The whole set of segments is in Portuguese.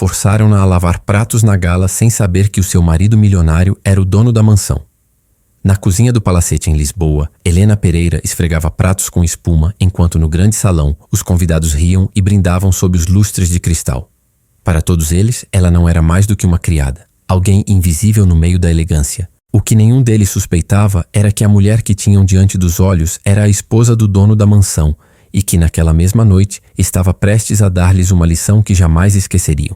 forçaram-na a lavar pratos na gala sem saber que o seu marido milionário era o dono da mansão. Na cozinha do palacete em Lisboa, Helena Pereira esfregava pratos com espuma enquanto no grande salão os convidados riam e brindavam sob os lustres de cristal. Para todos eles, ela não era mais do que uma criada, alguém invisível no meio da elegância. O que nenhum deles suspeitava era que a mulher que tinham diante dos olhos era a esposa do dono da mansão e que naquela mesma noite estava prestes a dar-lhes uma lição que jamais esqueceriam.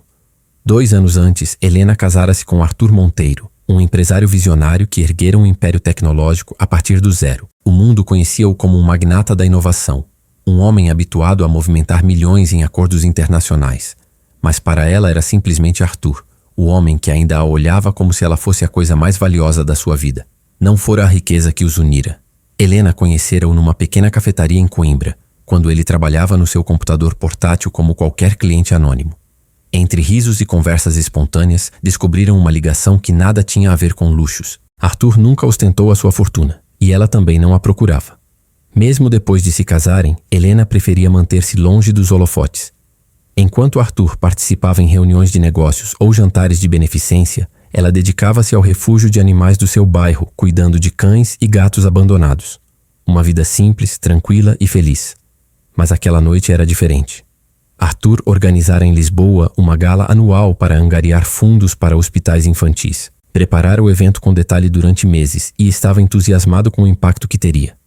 2 anos antes, Helena casara-se com Arthur Monteiro, um empresário visionário que erguera um império tecnológico a partir do zero. O mundo conhecia-o como um magnata da inovação, um homem habituado a movimentar milhões em acordos internacionais. Mas para ela era simplesmente Arthur, o homem que ainda a olhava como se ela fosse a coisa mais valiosa da sua vida. Não fora a riqueza que os unira. Helena conhecera-o numa pequena cafetaria em Coimbra, quando ele trabalhava no seu computador portátil como qualquer cliente anônimo. Entre risos e conversas espontâneas, descobriram uma ligação que nada tinha a ver com luxos. Arthur nunca ostentou a sua fortuna, e ela também não a procurava. Mesmo depois de se casarem, Helena preferia manter-se longe dos holofotes. Enquanto Arthur participava em reuniões de negócios ou jantares de beneficência, ela dedicava-se ao refúgio de animais do seu bairro, cuidando de cães e gatos abandonados. Uma vida simples, tranquila e feliz. Mas aquela noite era diferente. Arthur organizara em Lisboa uma gala anual para angariar fundos para hospitais infantis. Preparara o evento com detalhe durante meses e estava entusiasmado com o impacto que teria.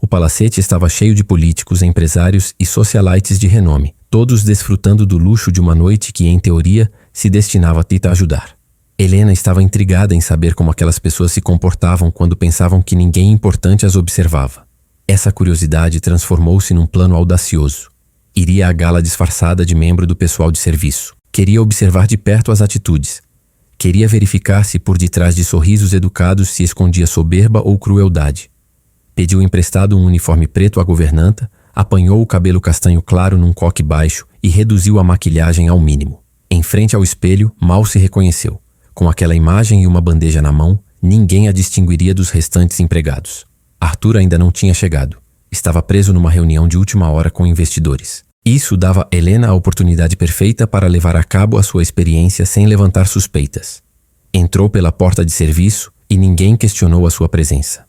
O palacete estava cheio de políticos, empresários e socialites de renome, todos desfrutando do luxo de uma noite que, em teoria, se destinava a ajudar. Helena estava intrigada em saber como aquelas pessoas se comportavam quando pensavam que ninguém importante as observava. Essa curiosidade transformou-se num plano audacioso. Iria à gala disfarçada de membro do pessoal de serviço. Queria observar de perto as atitudes. Queria verificar se por detrás de sorrisos educados se escondia soberba ou crueldade. Pediu emprestado um uniforme preto à governanta, apanhou o cabelo castanho claro num coque baixo e reduziu a maquilhagem ao mínimo. Em frente ao espelho, mal se reconheceu. Com aquela imagem e uma bandeja na mão, ninguém a distinguiria dos restantes empregados. Arthur ainda não tinha chegado. Estava preso numa reunião de última hora com investidores. Isso dava a Helena a oportunidade perfeita para levar a cabo a sua experiência sem levantar suspeitas. Entrou pela porta de serviço e ninguém questionou a sua presença.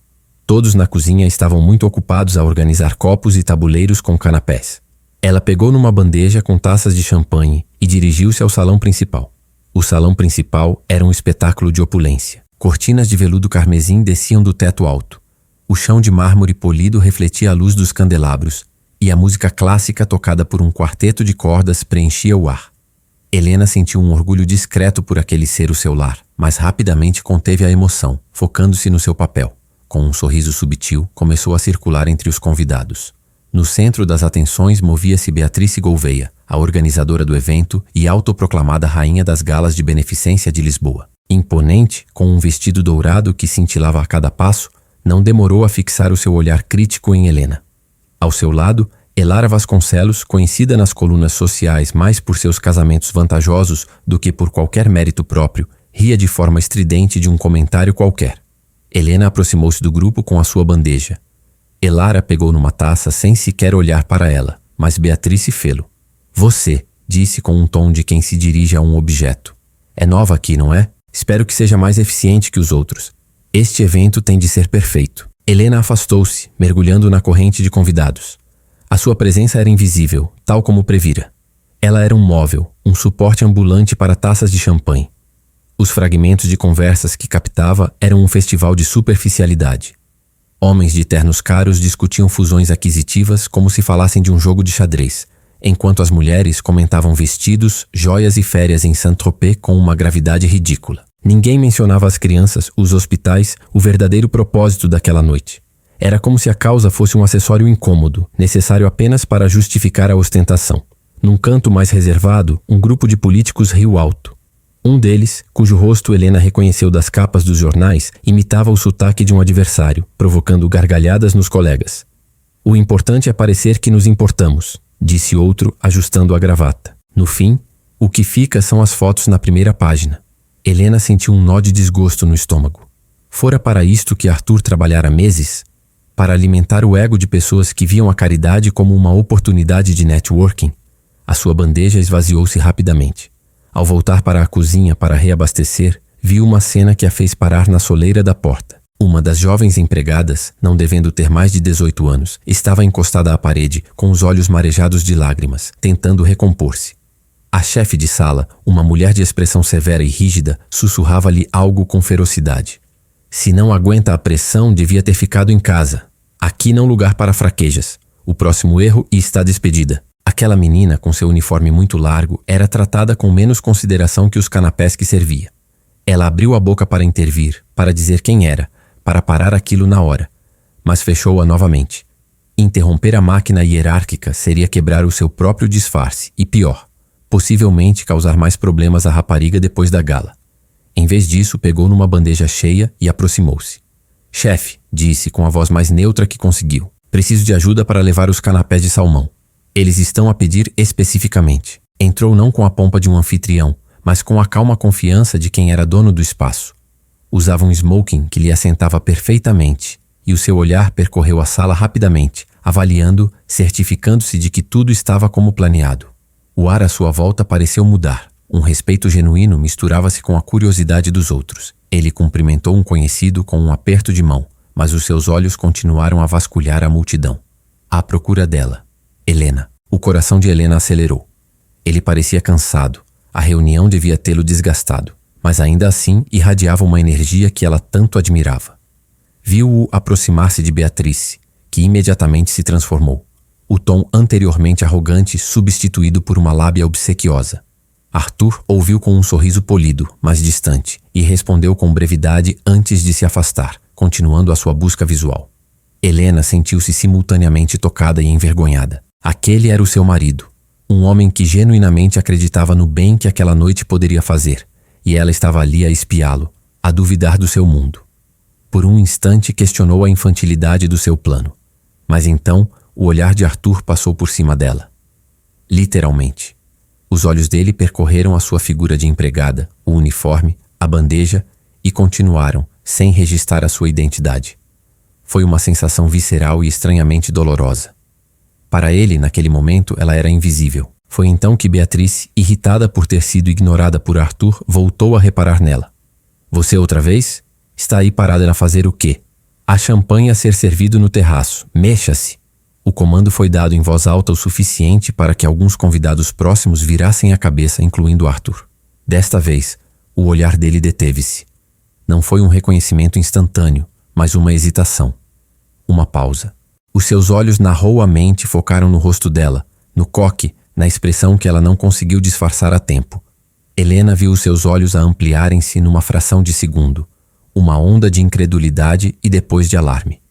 Todos na cozinha estavam muito ocupados a organizar copos e tabuleiros com canapés. Ela pegou numa bandeja com taças de champanhe e dirigiu-se ao salão principal. O salão principal era um espetáculo de opulência. Cortinas de veludo carmesim desciam do teto alto. O chão de mármore polido refletia a luz dos candelabros, e a música clássica tocada por um quarteto de cordas preenchia o ar. Helena sentiu um orgulho discreto por aquele ser o seu lar, mas rapidamente conteve a emoção, focando-se no seu papel. Com um sorriso subtil, começou a circular entre os convidados. No centro das atenções movia-se Beatrice Gouveia, a organizadora do evento e autoproclamada rainha das galas de beneficência de Lisboa. Imponente, com um vestido dourado que cintilava a cada passo, não demorou a fixar o seu olhar crítico em Helena. Ao seu lado, Elara Vasconcelos, conhecida nas colunas sociais mais por seus casamentos vantajosos do que por qualquer mérito próprio, ria de forma estridente de um comentário qualquer. Helena aproximou-se do grupo com a sua bandeja. Elara pegou numa taça sem sequer olhar para ela, mas Beatrice fê-lo. Você, disse com um tom de quem se dirige a um objeto. É nova aqui, não é? Espero que seja mais eficiente que os outros. Este evento tem de ser perfeito. Helena afastou-se, mergulhando na corrente de convidados. A sua presença era invisível, tal como previra. Ela era um móvel, um suporte ambulante para taças de champanhe. Os fragmentos de conversas que captava eram um festival de superficialidade. Homens de ternos caros discutiam fusões aquisitivas como se falassem de um jogo de xadrez, enquanto as mulheres comentavam vestidos, joias e férias em Saint-Tropez com uma gravidade ridícula. Ninguém mencionava as crianças, os hospitais, o verdadeiro propósito daquela noite. Era como se a causa fosse um acessório incômodo, necessário apenas para justificar a ostentação. Num canto mais reservado, um grupo de políticos riu alto. Um deles, cujo rosto Helena reconheceu das capas dos jornais, imitava o sotaque de um adversário, provocando gargalhadas nos colegas. O importante é parecer que nos importamos, disse outro, ajustando a gravata. No fim, o que fica são as fotos na primeira página. Helena sentiu um nó de desgosto no estômago. Fora para isto que Arthur trabalhara meses? Para alimentar o ego de pessoas que viam a caridade como uma oportunidade de networking? A sua bandeja esvaziou-se rapidamente. Ao voltar para a cozinha para reabastecer, viu uma cena que a fez parar na soleira da porta. Uma das jovens empregadas, não devendo ter mais de 18 anos, estava encostada à parede, com os olhos marejados de lágrimas, tentando recompor-se. A chefe de sala, uma mulher de expressão severa e rígida, sussurrava-lhe algo com ferocidade. Se não aguenta a pressão, devia ter ficado em casa. Aqui não lugar para fraquejas. O próximo erro e está despedida. Aquela menina, com seu uniforme muito largo, era tratada com menos consideração que os canapés que servia. Ela abriu a boca para intervir, para dizer quem era, para parar aquilo na hora, mas fechou-a novamente. Interromper a máquina hierárquica seria quebrar o seu próprio disfarce e, pior, possivelmente causar mais problemas à rapariga depois da gala. Em vez disso, pegou numa bandeja cheia e aproximou-se. Chefe, disse com a voz mais neutra que conseguiu, preciso de ajuda para levar os canapés de salmão. Eles estão a pedir especificamente. Entrou não com a pompa de um anfitrião, mas com a calma confiança de quem era dono do espaço. Usava um smoking que lhe assentava perfeitamente, e o seu olhar percorreu a sala rapidamente, avaliando, certificando-se de que tudo estava como planeado. O ar à sua volta pareceu mudar. Um respeito genuíno misturava-se com a curiosidade dos outros. Ele cumprimentou um conhecido com um aperto de mão, mas os seus olhos continuaram a vasculhar a multidão. À procura dela. Helena. O coração de Helena acelerou. Ele parecia cansado. A reunião devia tê-lo desgastado, mas ainda assim irradiava uma energia que ela tanto admirava. Viu-o aproximar-se de Beatrice, que imediatamente se transformou. O tom anteriormente arrogante substituído por uma lábia obsequiosa. Arthur ouviu com um sorriso polido, mas distante, e respondeu com brevidade antes de se afastar, continuando a sua busca visual. Helena sentiu-se simultaneamente tocada e envergonhada. Aquele era o seu marido, um homem que genuinamente acreditava no bem que aquela noite poderia fazer, e ela estava ali a espiá-lo, a duvidar do seu mundo. Por um instante questionou a infantilidade do seu plano, mas então o olhar de Arthur passou por cima dela. Literalmente. Os olhos dele percorreram a sua figura de empregada, o uniforme, a bandeja e continuaram, sem registrar a sua identidade. Foi uma sensação visceral e estranhamente dolorosa. Para ele, naquele momento, ela era invisível. Foi então que Beatrice, irritada por ter sido ignorada por Arthur, voltou a reparar nela. Você outra vez? Está aí parada a fazer o quê? Há champanhe a ser servido no terraço. Mexa-se! O comando foi dado em voz alta o suficiente para que alguns convidados próximos virassem a cabeça, incluindo Arthur. Desta vez, o olhar dele deteve-se. Não foi um reconhecimento instantâneo, mas uma hesitação. Uma pausa. Os seus olhos narrowamente focaram no rosto dela, no coque, na expressão que ela não conseguiu disfarçar a tempo. Helena viu os seus olhos a ampliarem-se numa fração de segundo, uma onda de incredulidade e depois de alarme.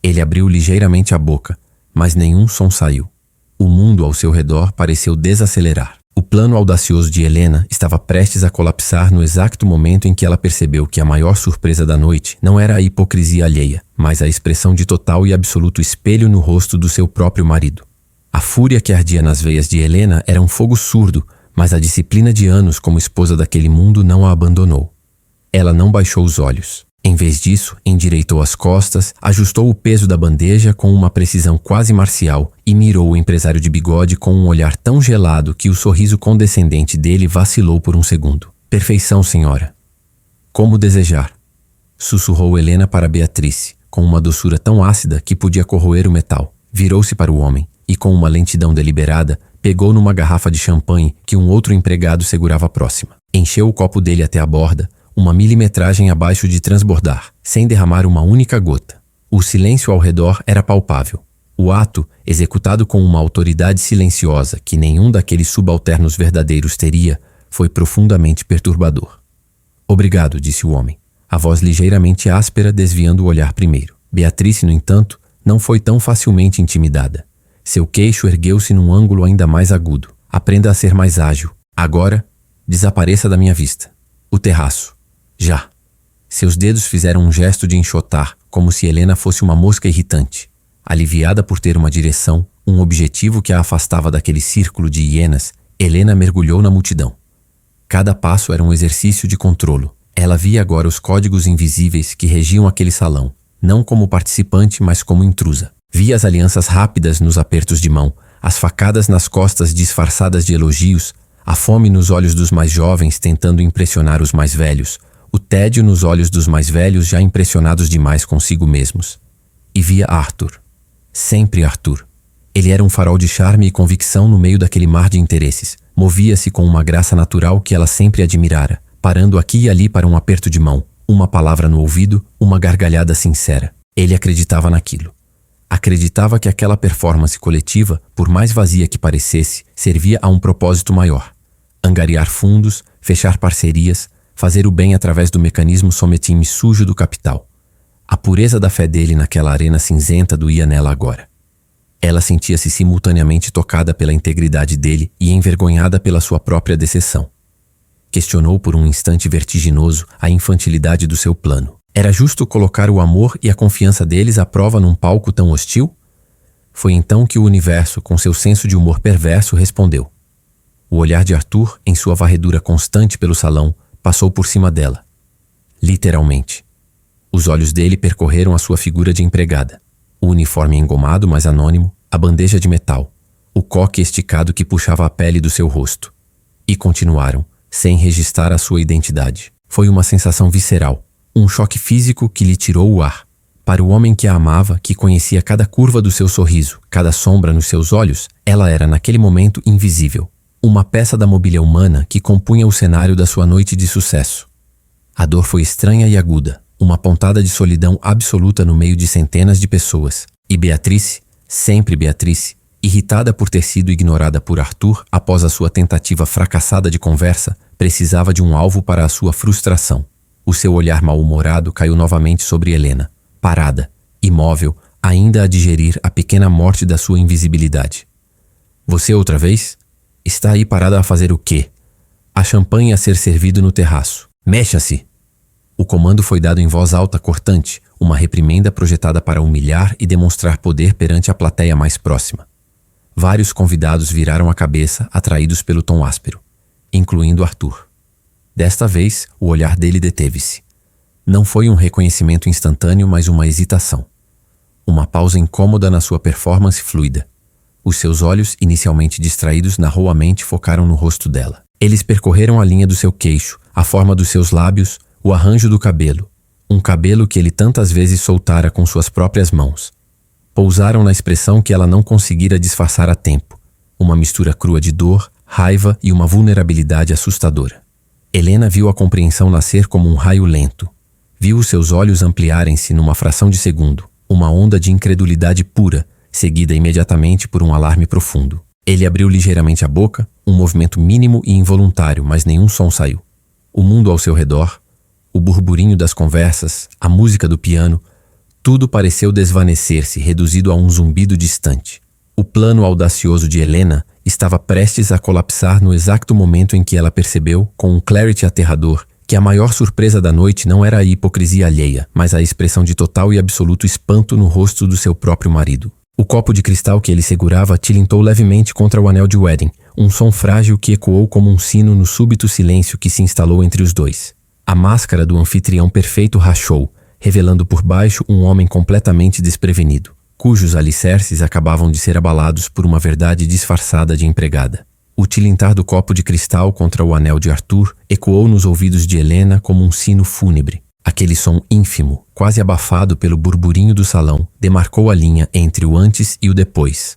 Ele abriu ligeiramente a boca, mas nenhum som saiu. O mundo ao seu redor pareceu desacelerar. O plano audacioso de Helena estava prestes a colapsar no exato momento em que ela percebeu que a maior surpresa da noite não era a hipocrisia alheia, mas a expressão de total e absoluto espelho no rosto do seu próprio marido. A fúria que ardia nas veias de Helena era um fogo surdo, mas a disciplina de anos como esposa daquele mundo não a abandonou. Ela não baixou os olhos. Em vez disso, endireitou as costas, ajustou o peso da bandeja com uma precisão quase marcial e mirou o empresário de bigode com um olhar tão gelado que o sorriso condescendente dele vacilou por um segundo. Perfeição, senhora. Como desejar, sussurrou Helena para Beatrice, com uma doçura tão ácida que podia corroer o metal. Virou-se para o homem e, com uma lentidão deliberada, pegou numa garrafa de champanhe que um outro empregado segurava próxima. Encheu o copo dele até a borda, uma milimetragem abaixo de transbordar, sem derramar uma única gota. O silêncio ao redor era palpável. O ato, executado com uma autoridade silenciosa que nenhum daqueles subalternos verdadeiros teria, foi profundamente perturbador. Obrigado, disse o homem, a voz ligeiramente áspera desviando o olhar primeiro. Beatrice, no entanto, não foi tão facilmente intimidada. Seu queixo ergueu-se num ângulo ainda mais agudo. Aprenda a ser mais ágil. Agora, desapareça da minha vista. O terraço. Já. Seus dedos fizeram um gesto de enxotar, como se Helena fosse uma mosca irritante. Aliviada por ter uma direção, um objetivo que a afastava daquele círculo de hienas, Helena mergulhou na multidão. Cada passo era um exercício de controlo. Ela via agora os códigos invisíveis que regiam aquele salão, não como participante, mas como intrusa. Via as alianças rápidas nos apertos de mão, as facadas nas costas disfarçadas de elogios, A fome nos olhos dos mais jovens tentando impressionar os mais velhos, o tédio nos olhos dos mais velhos já impressionados demais consigo mesmos. E via Arthur. Sempre Arthur. Ele era um farol de charme e convicção no meio daquele mar de interesses. Movia-se com uma graça natural que ela sempre admirara, parando aqui e ali para um aperto de mão, uma palavra no ouvido, uma gargalhada sincera. Ele acreditava naquilo. Acreditava que aquela performance coletiva, por mais vazia que parecesse, servia a um propósito maior. Angariar fundos, fechar parcerias, fazer o bem através do mecanismo sometime sujo do capital. A pureza da fé dele naquela arena cinzenta doía nela agora. Ela sentia-se simultaneamente tocada pela integridade dele e envergonhada pela sua própria decepção. Questionou por um instante vertiginoso a infantilidade do seu plano. Era justo colocar o amor e a confiança deles à prova num palco tão hostil? Foi então que o universo, com seu senso de humor perverso, respondeu. O olhar de Arthur, em sua varredura constante pelo salão, passou por cima dela. Literalmente. Os olhos dele percorreram a sua figura de empregada. O uniforme engomado, mas anônimo, a bandeja de metal, o coque esticado que puxava a pele do seu rosto. E continuaram, sem registrar a sua identidade. Foi uma sensação visceral, um choque físico que lhe tirou o ar. Para o homem que a amava, que conhecia cada curva do seu sorriso, cada sombra nos seus olhos, ela era naquele momento invisível. Uma peça da mobília humana que compunha o cenário da sua noite de sucesso. A dor foi estranha e aguda, uma pontada de solidão absoluta no meio de centenas de pessoas. E Beatrice, sempre Beatrice, irritada por ter sido ignorada por Arthur após a sua tentativa fracassada de conversa, precisava de um alvo para a sua frustração. O seu olhar mal-humorado caiu novamente sobre Helena, parada, imóvel, ainda a digerir a pequena morte da sua invisibilidade. Você outra vez? Está aí parada a fazer o quê? Há champanhe a ser servido no terraço. Mexa-se! O comando foi dado em voz alta cortante, uma reprimenda projetada para humilhar e demonstrar poder perante a plateia mais próxima. Vários convidados viraram a cabeça, atraídos pelo tom áspero, incluindo Arthur. Desta vez, o olhar dele deteve-se. Não foi um reconhecimento instantâneo, mas uma hesitação. Uma pausa incômoda na sua performance fluida. Os seus olhos, inicialmente distraídos, narrowamente focaram no rosto dela. Eles percorreram a linha do seu queixo, a forma dos seus lábios, o arranjo do cabelo. Um cabelo que ele tantas vezes soltara com suas próprias mãos. Pousaram na expressão que ela não conseguira disfarçar a tempo. Uma mistura crua de dor, raiva e uma vulnerabilidade assustadora. Helena viu a compreensão nascer como um raio lento. Viu os seus olhos ampliarem-se numa fração de segundo, uma onda de incredulidade pura, seguida imediatamente por um alarme profundo. Ele abriu ligeiramente a boca, um movimento mínimo e involuntário, mas nenhum som saiu. O mundo ao seu redor, o burburinho das conversas, a música do piano, tudo pareceu desvanecer-se, reduzido a um zumbido distante. O plano audacioso de Helena estava prestes a colapsar no exato momento em que ela percebeu, com um clarity aterrador, que a maior surpresa da noite não era a hipocrisia alheia, mas a expressão de total e absoluto espanto no rosto do seu próprio marido. O copo de cristal que ele segurava tilintou levemente contra o anel de wedding, um som frágil que ecoou como um sino no súbito silêncio que se instalou entre os dois. A máscara do anfitrião perfeito rachou, revelando por baixo um homem completamente desprevenido, cujos alicerces acabavam de ser abalados por uma verdade disfarçada de empregada. O tilintar do copo de cristal contra o anel de Arthur ecoou nos ouvidos de Helena como um sino fúnebre. Aquele som ínfimo, quase abafado pelo burburinho do salão, demarcou a linha entre o antes e o depois.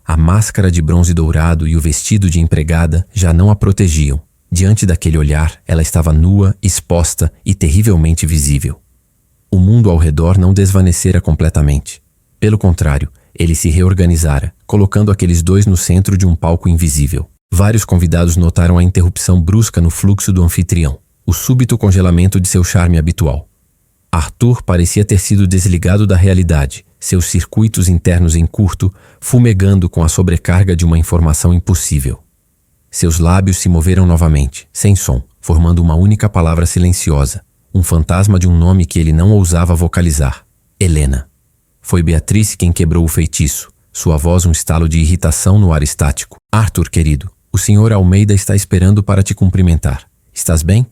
A máscara de bronze dourado e o vestido de empregada já não a protegiam. Diante daquele olhar, ela estava nua, exposta e terrivelmente visível. O mundo ao redor não desvanecera completamente. Pelo contrário, ele se reorganizara, colocando aqueles dois no centro de um palco invisível. Vários convidados notaram a interrupção brusca no fluxo do anfitrião, o súbito congelamento de seu charme habitual. Arthur parecia ter sido desligado da realidade, seus circuitos internos em curto, fumegando com a sobrecarga de uma informação impossível. Seus lábios se moveram novamente, sem som, formando uma única palavra silenciosa, um fantasma de um nome que ele não ousava vocalizar: Helena. Foi Beatrice quem quebrou o feitiço, sua voz um estalo de irritação no ar estático. Arthur, querido, o Sr. Almeida está esperando para te cumprimentar. Estás bem?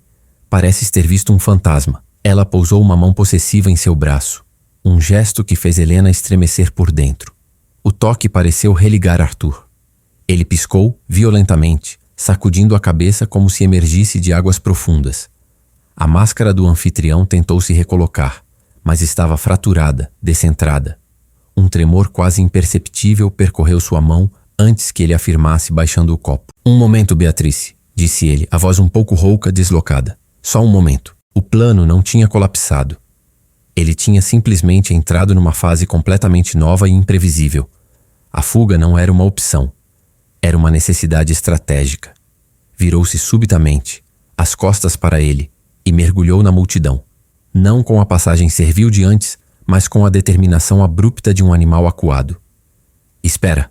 Pareces ter visto um fantasma. Ela pousou uma mão possessiva em seu braço, um gesto que fez Helena estremecer por dentro. O toque pareceu religar Arthur. Ele piscou, violentamente, sacudindo a cabeça como se emergisse de águas profundas. A máscara do anfitrião tentou se recolocar, mas estava fraturada, descentrada. Um tremor quase imperceptível percorreu sua mão antes que ele afirmasse baixando o copo. "Um momento, Beatrice", disse ele, a voz um pouco rouca, deslocada. "Só um momento." O plano não tinha colapsado. Ele tinha simplesmente entrado numa fase completamente nova e imprevisível. A fuga não era uma opção. Era uma necessidade estratégica. Virou-se subitamente, as costas para ele, e mergulhou na multidão. Não com a passagem servil de antes, mas com a determinação abrupta de um animal acuado. "Espera."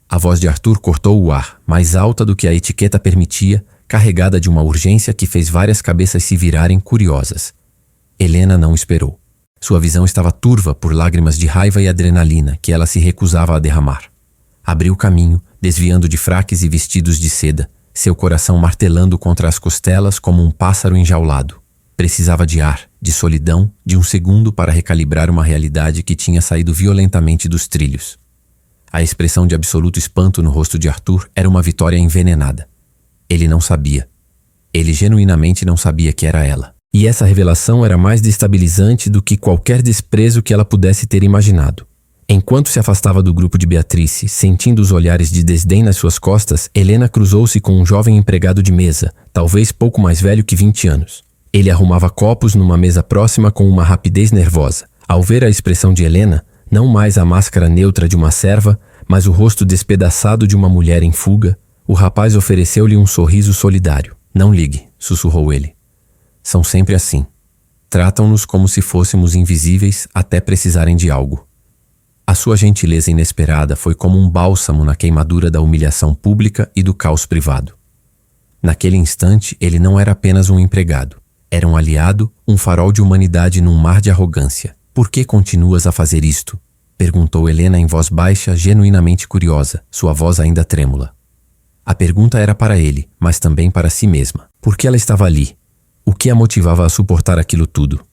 A voz de Arthur cortou o ar, mais alta do que a etiqueta permitia, carregada de uma urgência que fez várias cabeças se virarem curiosas. Helena não esperou. Sua visão estava turva por lágrimas de raiva e adrenalina que ela se recusava a derramar. Abriu caminho, desviando de fraques e vestidos de seda, seu coração martelando contra as costelas como um pássaro enjaulado. Precisava de ar, de solidão, de um segundo para recalibrar uma realidade que tinha saído violentamente dos trilhos. A expressão de absoluto espanto no rosto de Arthur era uma vitória envenenada. Ele não sabia. Ele genuinamente não sabia que era ela. E essa revelação era mais destabilizante do que qualquer desprezo que ela pudesse ter imaginado. Enquanto se afastava do grupo de Beatrice, sentindo os olhares de desdém nas suas costas, Helena cruzou-se com um jovem empregado de mesa, talvez pouco mais velho que 20 anos. Ele arrumava copos numa mesa próxima com uma rapidez nervosa. Ao ver a expressão de Helena, não mais a máscara neutra de uma serva, mas o rosto despedaçado de uma mulher em fuga, o rapaz ofereceu-lhe um sorriso solidário. "Não ligue", sussurrou ele. "São sempre assim. Tratam-nos como se fôssemos invisíveis até precisarem de algo." A sua gentileza inesperada foi como um bálsamo na queimadura da humilhação pública e do caos privado. Naquele instante, ele não era apenas um empregado. Era um aliado, um farol de humanidade num mar de arrogância. "Por que continuas a fazer isto?" perguntou Helena em voz baixa, genuinamente curiosa, sua voz ainda trêmula. A pergunta era para ele, mas também para si mesma. Por que ela estava ali? O que a motivava a suportar aquilo tudo?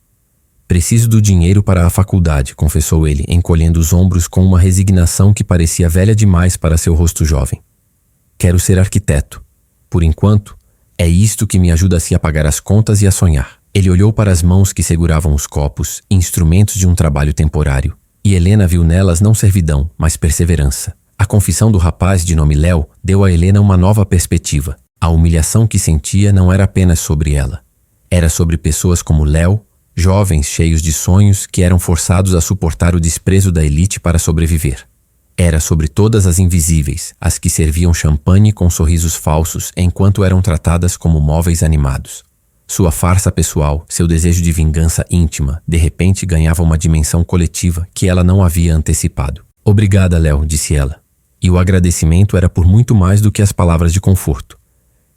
"Preciso do dinheiro para a faculdade", confessou ele, encolhendo os ombros com uma resignação que parecia velha demais para seu rosto jovem. "Quero ser arquiteto. Por enquanto, é isto que me ajuda a pagar as contas e a sonhar." Ele olhou para as mãos que seguravam os copos, instrumentos de um trabalho temporário, e Helena viu nelas não servidão, mas perseverança. A confissão do rapaz de nome Léo deu a Helena uma nova perspectiva. A humilhação que sentia não era apenas sobre ela. Era sobre pessoas como Léo, jovens cheios de sonhos que eram forçados a suportar o desprezo da elite para sobreviver. Era sobre todas as invisíveis, as que serviam champanhe com sorrisos falsos enquanto eram tratadas como móveis animados. Sua farsa pessoal, seu desejo de vingança íntima, de repente ganhava uma dimensão coletiva que ela não havia antecipado. "Obrigada, Léo", disse ela. E o agradecimento era por muito mais do que as palavras de conforto.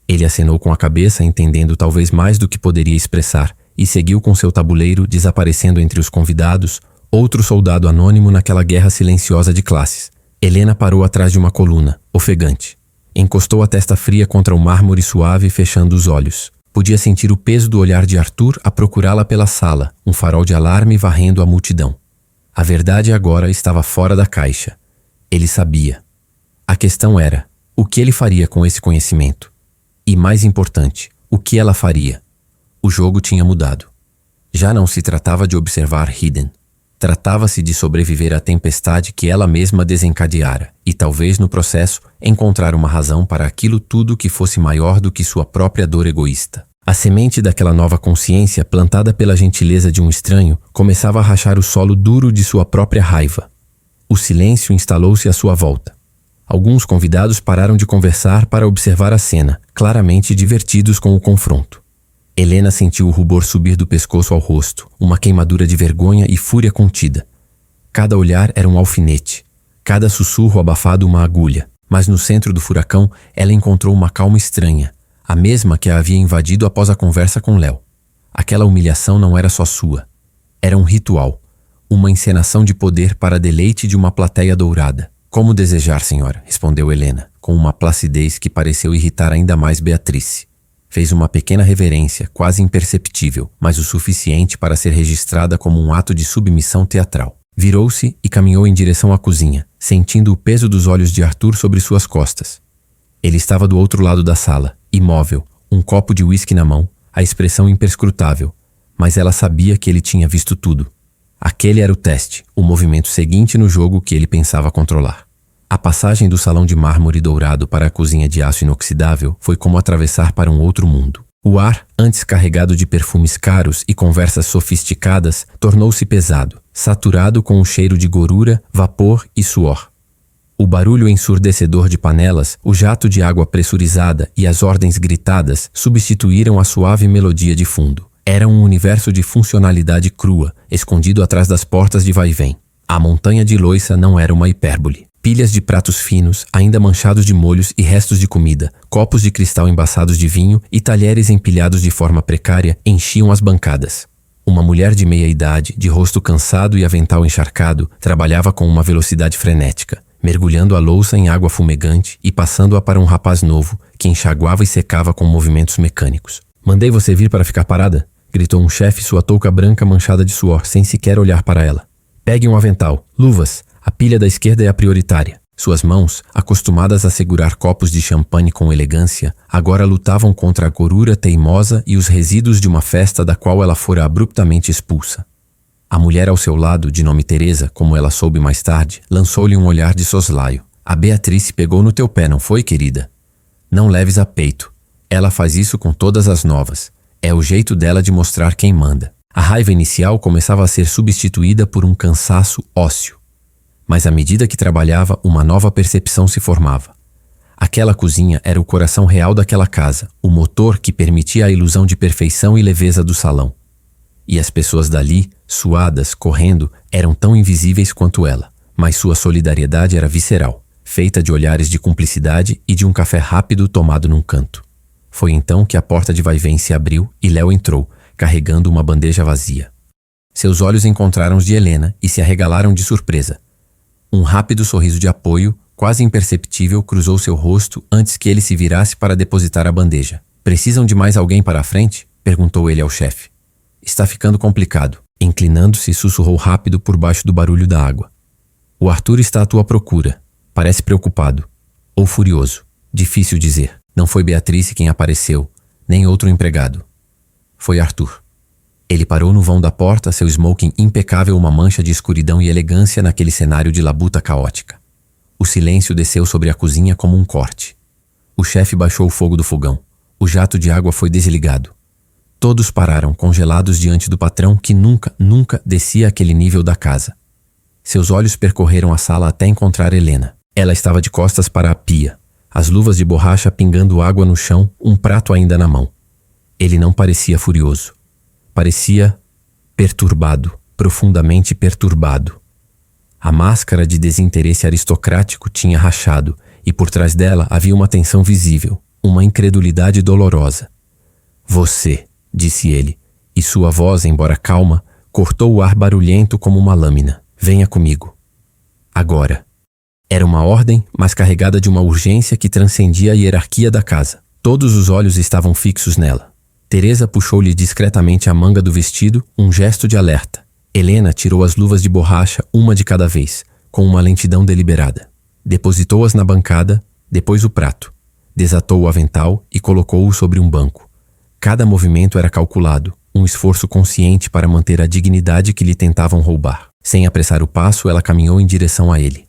Ele acenou com a cabeça, entendendo talvez mais do que poderia expressar, e seguiu com seu tabuleiro, desaparecendo entre os convidados, outro soldado anônimo naquela guerra silenciosa de classes. Helena parou atrás de uma coluna, ofegante. Encostou a testa fria contra o mármore suave, fechando os olhos. Podia sentir o peso do olhar de Arthur a procurá-la pela sala, um farol de alarme varrendo a multidão. A verdade agora estava fora da caixa. Ele sabia. A questão era, o que ele faria com esse conhecimento? E mais importante, o que ela faria? O jogo tinha mudado. Já não se tratava de observar Hidden. Tratava-se de sobreviver à tempestade que ela mesma desencadeara e talvez no processo encontrar uma razão para aquilo tudo que fosse maior do que sua própria dor egoísta. A semente daquela nova consciência, plantada pela gentileza de um estranho, começava a rachar o solo duro de sua própria raiva. O silêncio instalou-se à sua volta. Alguns convidados pararam de conversar para observar a cena, claramente divertidos com o confronto. Helena sentiu o rubor subir do pescoço ao rosto, uma queimadura de vergonha e fúria contida. Cada olhar era um alfinete, cada sussurro abafado uma agulha, mas no centro do furacão ela encontrou uma calma estranha, a mesma que a havia invadido após a conversa com Léo. Aquela humilhação não era só sua. Era um ritual, uma encenação de poder para deleite de uma plateia dourada. "Como desejar, senhora", respondeu Helena, com uma placidez que pareceu irritar ainda mais Beatrice. Fez uma pequena reverência, quase imperceptível, mas o suficiente para ser registrada como um ato de submissão teatral. Virou-se e caminhou em direção à cozinha, sentindo o peso dos olhos de Arthur sobre suas costas. Ele estava do outro lado da sala, imóvel, um copo de uísque na mão, a expressão imperscrutável. Mas ela sabia que ele tinha visto tudo. Aquele era o teste, o movimento seguinte no jogo que ele pensava controlar. A passagem do salão de mármore dourado para a cozinha de aço inoxidável foi como atravessar para um outro mundo. O ar, antes carregado de perfumes caros e conversas sofisticadas, tornou-se pesado, saturado com o cheiro de gorura, vapor e suor. O barulho ensurdecedor de panelas, o jato de água pressurizada e as ordens gritadas substituíram a suave melodia de fundo. Era um universo de funcionalidade crua, escondido atrás das portas de vai-vem. A montanha de louça não era uma hipérbole. Pilhas de pratos finos, ainda manchados de molhos e restos de comida, copos de cristal embaçados de vinho e talheres empilhados de forma precária enchiam as bancadas. Uma mulher de meia-idade, de rosto cansado e avental encharcado, trabalhava com uma velocidade frenética, mergulhando a louça em água fumegante e passando-a para um rapaz novo, que enxaguava e secava com movimentos mecânicos. "Mandei você vir para ficar parada?", gritou um chefe sua touca branca manchada de suor, sem sequer olhar para ela. "Pegue um avental, luvas. A pilha da esquerda é a prioritária." Suas mãos, acostumadas a segurar copos de champanhe com elegância, agora lutavam contra a gorura teimosa e os resíduos de uma festa da qual ela fora abruptamente expulsa. A mulher ao seu lado, de nome Teresa, como ela soube mais tarde, lançou-lhe um olhar de soslaio. "A Beatriz pegou no teu pé, não foi, querida? Não leves a peito. Ela faz isso com todas as novas. É o jeito dela de mostrar quem manda." A raiva inicial começava a ser substituída por um cansaço ósseo. Mas à medida que trabalhava, uma nova percepção se formava. Aquela cozinha era o coração real daquela casa, o motor que permitia a ilusão de perfeição e leveza do salão. E as pessoas dali, suadas, correndo, eram tão invisíveis quanto ela, mas sua solidariedade era visceral, feita de olhares de cumplicidade e de um café rápido tomado num canto. Foi então que a porta de vai-vem se abriu e Léo entrou, carregando uma bandeja vazia. Seus olhos encontraram os de Helena e se arregalaram de surpresa. Um rápido sorriso de apoio, quase imperceptível, cruzou seu rosto antes que ele se virasse para depositar a bandeja. "Precisam de mais alguém para a frente?", perguntou ele ao chefe. "Está ficando complicado." Inclinando-se, sussurrou rápido por baixo do barulho da água. "O Arthur está à tua procura. Parece preocupado. Ou furioso. Difícil dizer. Não foi Beatriz quem apareceu, nem outro empregado. Foi Arthur." Ele parou no vão da porta, seu smoking impecável uma mancha de escuridão e elegância naquele cenário de labuta caótica. O silêncio desceu sobre a cozinha como um corte. O chefe baixou o fogo do fogão. O jato de água foi desligado. Todos pararam, congelados diante do patrão que nunca descia àquele nível da casa. Seus olhos percorreram a sala até encontrar Helena. Ela estava de costas para a pia, as luvas de borracha pingando água no chão, um prato ainda na mão. Ele não parecia furioso. Parecia perturbado, profundamente perturbado. A máscara de desinteresse aristocrático tinha rachado e por trás dela havia uma tensão visível, uma incredulidade dolorosa. "Você", disse ele, e sua voz, embora calma, cortou o ar barulhento como uma lâmina. "Venha comigo. Agora." Era uma ordem, mas carregada de uma urgência que transcendia a hierarquia da casa. Todos os olhos estavam fixos nela. Teresa puxou-lhe discretamente a manga do vestido, um gesto de alerta. Helena tirou as luvas de borracha, uma de cada vez, com uma lentidão deliberada. Depositou-as na bancada, depois o prato. Desatou o avental e colocou-o sobre um banco. Cada movimento era calculado, um esforço consciente para manter a dignidade que lhe tentavam roubar. Sem apressar o passo, ela caminhou em direção a ele.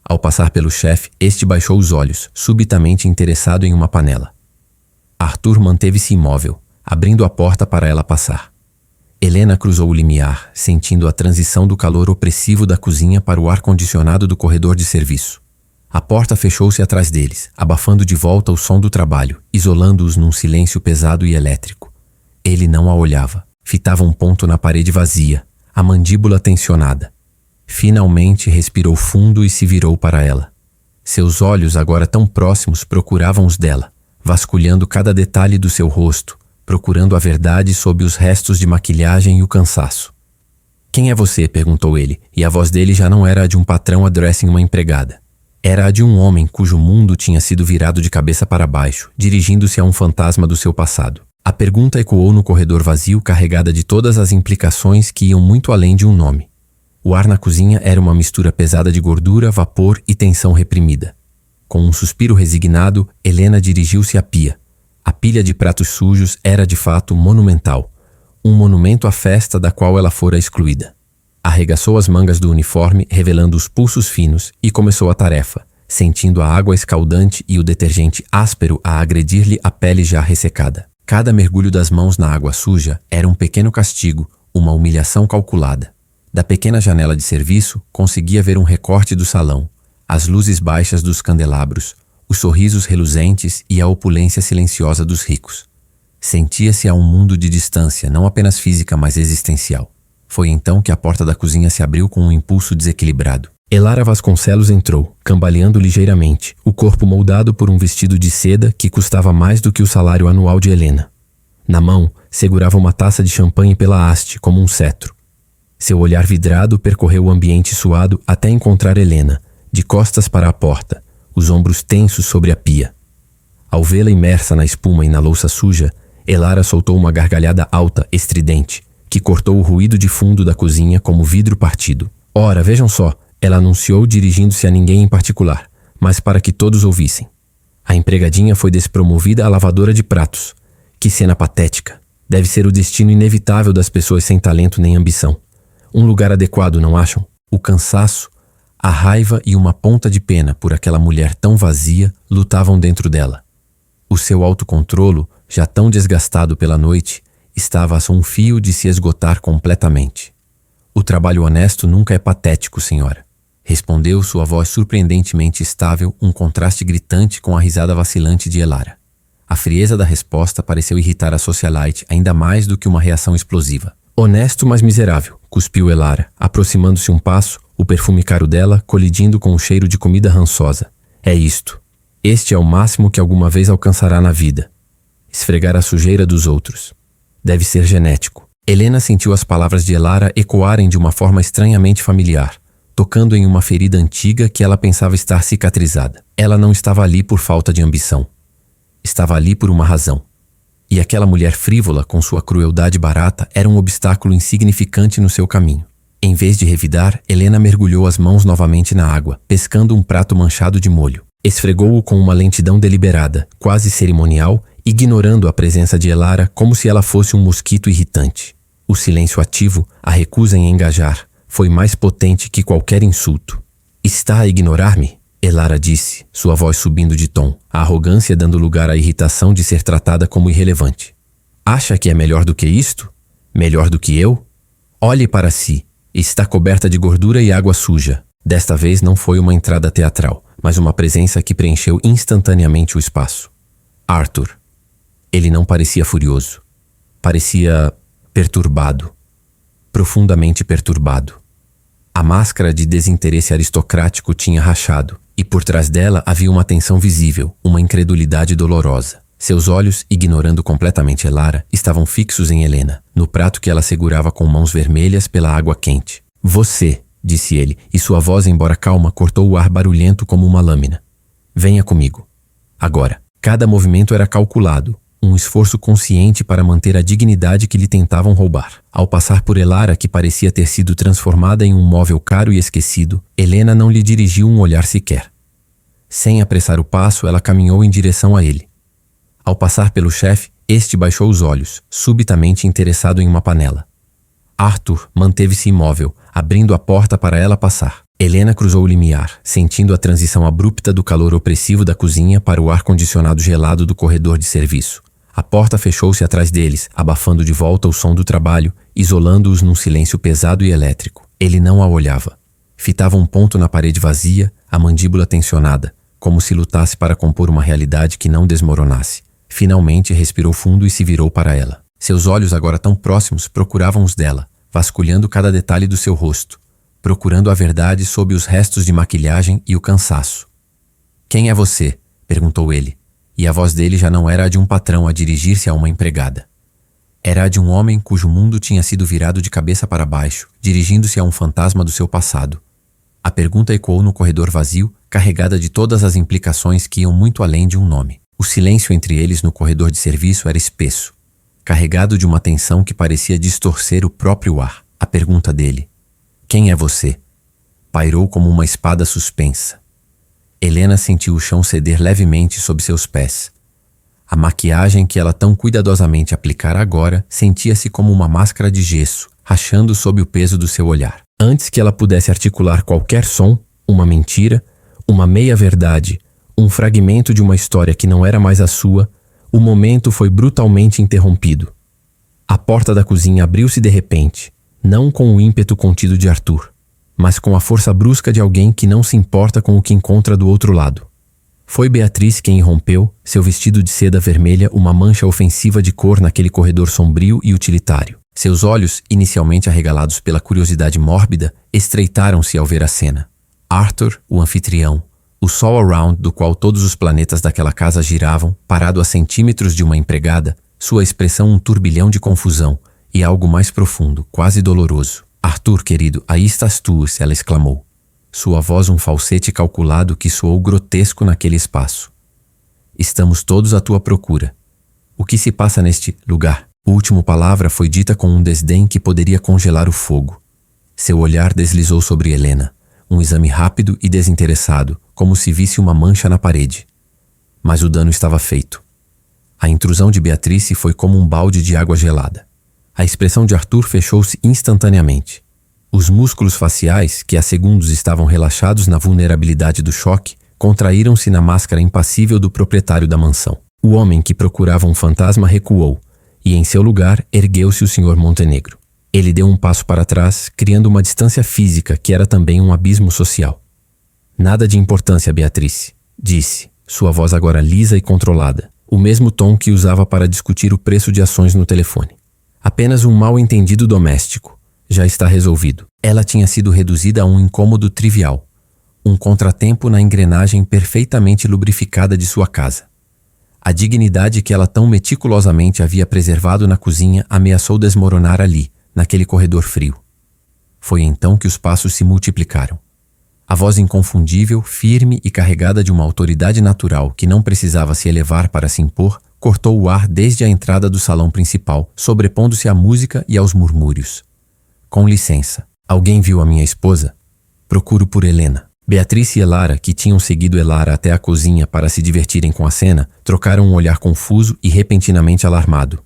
Ao passar pelo chefe, este baixou os olhos, subitamente interessado em uma panela. Arthur manteve-se imóvel, abrindo a porta para ela passar. Helena cruzou o limiar, sentindo a transição do calor opressivo da cozinha para o ar-condicionado do corredor de serviço. A porta fechou-se atrás deles, abafando de volta o som do trabalho, isolando-os num silêncio pesado e elétrico. Ele não a olhava. Fitava um ponto na parede vazia, a mandíbula tensionada. Finalmente respirou fundo e se virou para ela. Seus olhos, agora tão próximos, procuravam os dela, vasculhando cada detalhe do seu rosto, procurando a verdade sob os restos de maquilhagem e o cansaço. "Quem é você?", perguntou ele, e a voz dele já não era a de um patrão adressing uma empregada. Era a de um homem cujo mundo tinha sido virado de cabeça para baixo, dirigindo-se a um fantasma do seu passado. A pergunta ecoou no corredor vazio, carregada de todas as implicações que iam muito além de um nome. O ar na cozinha era uma mistura pesada de gordura, vapor e tensão reprimida. Com um suspiro resignado, Helena dirigiu-se à pia. A pilha de pratos sujos era de fato monumental. Um monumento à festa da qual ela fora excluída. Arregaçou as mangas do uniforme, revelando os pulsos finos, e começou a tarefa, sentindo a água escaldante e o detergente áspero a agredir-lhe a pele já ressecada. Cada mergulho das mãos na água suja era um pequeno castigo, uma humilhação calculada. Da pequena janela de serviço, conseguia ver um recorte do salão, as luzes baixas dos candelabros, os sorrisos reluzentes e a opulência silenciosa dos ricos. Sentia-se a um mundo de distância, não apenas física, mas existencial. Foi então que a porta da cozinha se abriu com um impulso desequilibrado. Elara Vasconcelos entrou, cambaleando ligeiramente, o corpo moldado por um vestido de seda que custava mais do que o salário anual de Helena. Na mão, segurava uma taça de champanhe pela haste, como um cetro. Seu olhar vidrado percorreu o ambiente suado até encontrar Helena, de costas para a porta, os ombros tensos sobre a pia. Ao vê-la imersa na espuma e na louça suja, Elara soltou uma gargalhada alta, estridente, que cortou o ruído de fundo da cozinha como vidro partido. Ora, vejam só, ela anunciou dirigindo-se a ninguém em particular, mas para que todos ouvissem. A empregadinha foi despromovida a lavadora de pratos. Que cena patética! Deve ser o destino inevitável das pessoas sem talento nem ambição. Um lugar adequado, não acham? O cansaço, a raiva e uma ponta de pena por aquela mulher tão vazia lutavam dentro dela. O seu autocontrolo, já tão desgastado pela noite, estava a um fio de se esgotar completamente. O trabalho honesto nunca é patético, senhora, respondeu sua voz surpreendentemente estável, um contraste gritante com a risada vacilante de Elara. A frieza da resposta pareceu irritar a socialite ainda mais do que uma reação explosiva. Honesto, mas miserável, cuspiu Elara, aproximando-se um passo, o perfume caro dela colidindo com o cheiro de comida rançosa. É isto. Este é o máximo que alguma vez alcançará na vida. Esfregar a sujeira dos outros. Deve ser genético. Helena sentiu as palavras de Elara ecoarem de uma forma estranhamente familiar, tocando em uma ferida antiga que ela pensava estar cicatrizada. Ela não estava ali por falta de ambição. Estava ali por uma razão. E aquela mulher frívola, com sua crueldade barata, era um obstáculo insignificante no seu caminho. Em vez de revidar, Helena mergulhou as mãos novamente na água, pescando um prato manchado de molho. Esfregou-o com uma lentidão deliberada, quase cerimonial, ignorando a presença de Elara como se ela fosse um mosquito irritante. O silêncio ativo, a recusa em engajar, foi mais potente que qualquer insulto. Está a ignorar-me? Elara disse, sua voz subindo de tom, a arrogância dando lugar à irritação de ser tratada como irrelevante. Acha que é melhor do que isto? Melhor do que eu? Olhe para si. Está coberta de gordura e água suja. Desta vez não foi uma entrada teatral, mas uma presença que preencheu instantaneamente o espaço. Arthur. Ele não parecia furioso. Parecia perturbado. Profundamente perturbado. A máscara de desinteresse aristocrático tinha rachado, e por trás dela havia uma tensão visível, uma incredulidade dolorosa. Seus olhos, ignorando completamente Elara, estavam fixos em Helena, no prato que ela segurava com mãos vermelhas pela água quente. Você, disse ele, e sua voz, embora calma, cortou o ar barulhento como uma lâmina. Venha comigo. Agora. Cada movimento era calculado, um esforço consciente para manter a dignidade que lhe tentavam roubar. Ao passar por Elara, que parecia ter sido transformada em um móvel caro e esquecido, Helena não lhe dirigiu um olhar sequer. Sem apressar o passo, ela caminhou em direção a ele. Ao passar pelo chefe, este baixou os olhos, subitamente interessado em uma panela. Arthur manteve-se imóvel, abrindo a porta para ela passar. Helena cruzou o limiar, sentindo a transição abrupta do calor opressivo da cozinha para o ar-condicionado gelado do corredor de serviço. A porta fechou-se atrás deles, abafando de volta o som do trabalho, isolando-os num silêncio pesado e elétrico. Ele não a olhava. Fitava um ponto na parede vazia, a mandíbula tensionada, como se lutasse para compor uma realidade que não desmoronasse. Finalmente respirou fundo e se virou para ela. Seus olhos, agora tão próximos, procuravam os dela, vasculhando cada detalhe do seu rosto, procurando a verdade sob os restos de maquilhagem e o cansaço. Quem é você? Perguntou ele, e a voz dele já não era a de um patrão a dirigir-se a uma empregada. Era a de um homem cujo mundo tinha sido virado de cabeça para baixo, dirigindo-se a um fantasma do seu passado. A pergunta ecoou no corredor vazio, carregada de todas as implicações que iam muito além de um nome. O silêncio entre eles no corredor de serviço era espesso, carregado de uma tensão que parecia distorcer o próprio ar. A pergunta dele, quem é você? Pairou como uma espada suspensa. Helena sentiu o chão ceder levemente sob seus pés. A maquiagem que ela tão cuidadosamente aplicara agora sentia-se como uma máscara de gesso, rachando sob o peso do seu olhar. Antes que ela pudesse articular qualquer som, uma mentira, uma meia-verdade, um fragmento de uma história que não era mais a sua, o momento foi brutalmente interrompido. A porta da cozinha abriu-se de repente, não com o ímpeto contido de Arthur, mas com a força brusca de alguém que não se importa com o que encontra do outro lado. Foi Beatriz quem irrompeu, seu vestido de seda vermelha uma mancha ofensiva de cor naquele corredor sombrio e utilitário. Seus olhos, inicialmente arregalados pela curiosidade mórbida, estreitaram-se ao ver a cena. Arthur, o anfitrião, o sol around do qual todos os planetas daquela casa giravam, parado a centímetros de uma empregada, sua expressão um turbilhão de confusão e algo mais profundo, quase doloroso. Arthur, querido, aí estás tu, ela exclamou. Sua voz um falsete calculado que soou grotesco naquele espaço. Estamos todos à tua procura. O que se passa neste lugar? A última palavra foi dita com um desdém que poderia congelar o fogo. Seu olhar deslizou sobre Helena, um exame rápido e desinteressado, como se visse uma mancha na parede. Mas o dano estava feito. A intrusão de Beatriz foi como um balde de água gelada. A expressão de Arthur fechou-se instantaneamente. Os músculos faciais, que há segundos estavam relaxados na vulnerabilidade do choque, contraíram-se na máscara impassível do proprietário da mansão. O homem que procurava um fantasma recuou, e em seu lugar ergueu-se o Sr. Montenegro. Ele deu um passo para trás, criando uma distância física que era também um abismo social. Nada de importância, Beatriz, disse, sua voz agora lisa e controlada, o mesmo tom que usava para discutir o preço de ações no telefone. Apenas um mal-entendido doméstico. Já está resolvido. Ela tinha sido reduzida a um incômodo trivial. Um contratempo na engrenagem perfeitamente lubrificada de sua casa. A dignidade que ela tão meticulosamente havia preservado na cozinha ameaçou desmoronar ali, naquele corredor frio. Foi então que os passos se multiplicaram. A voz inconfundível, firme e carregada de uma autoridade natural que não precisava se elevar para se impor, cortou o ar desde a entrada do salão principal, sobrepondo-se à música e aos murmúrios. Com licença, alguém viu a minha esposa? Procuro por Helena. Beatriz e Elara, que tinham seguido Elara até a cozinha para se divertirem com a cena, trocaram um olhar confuso e repentinamente alarmado.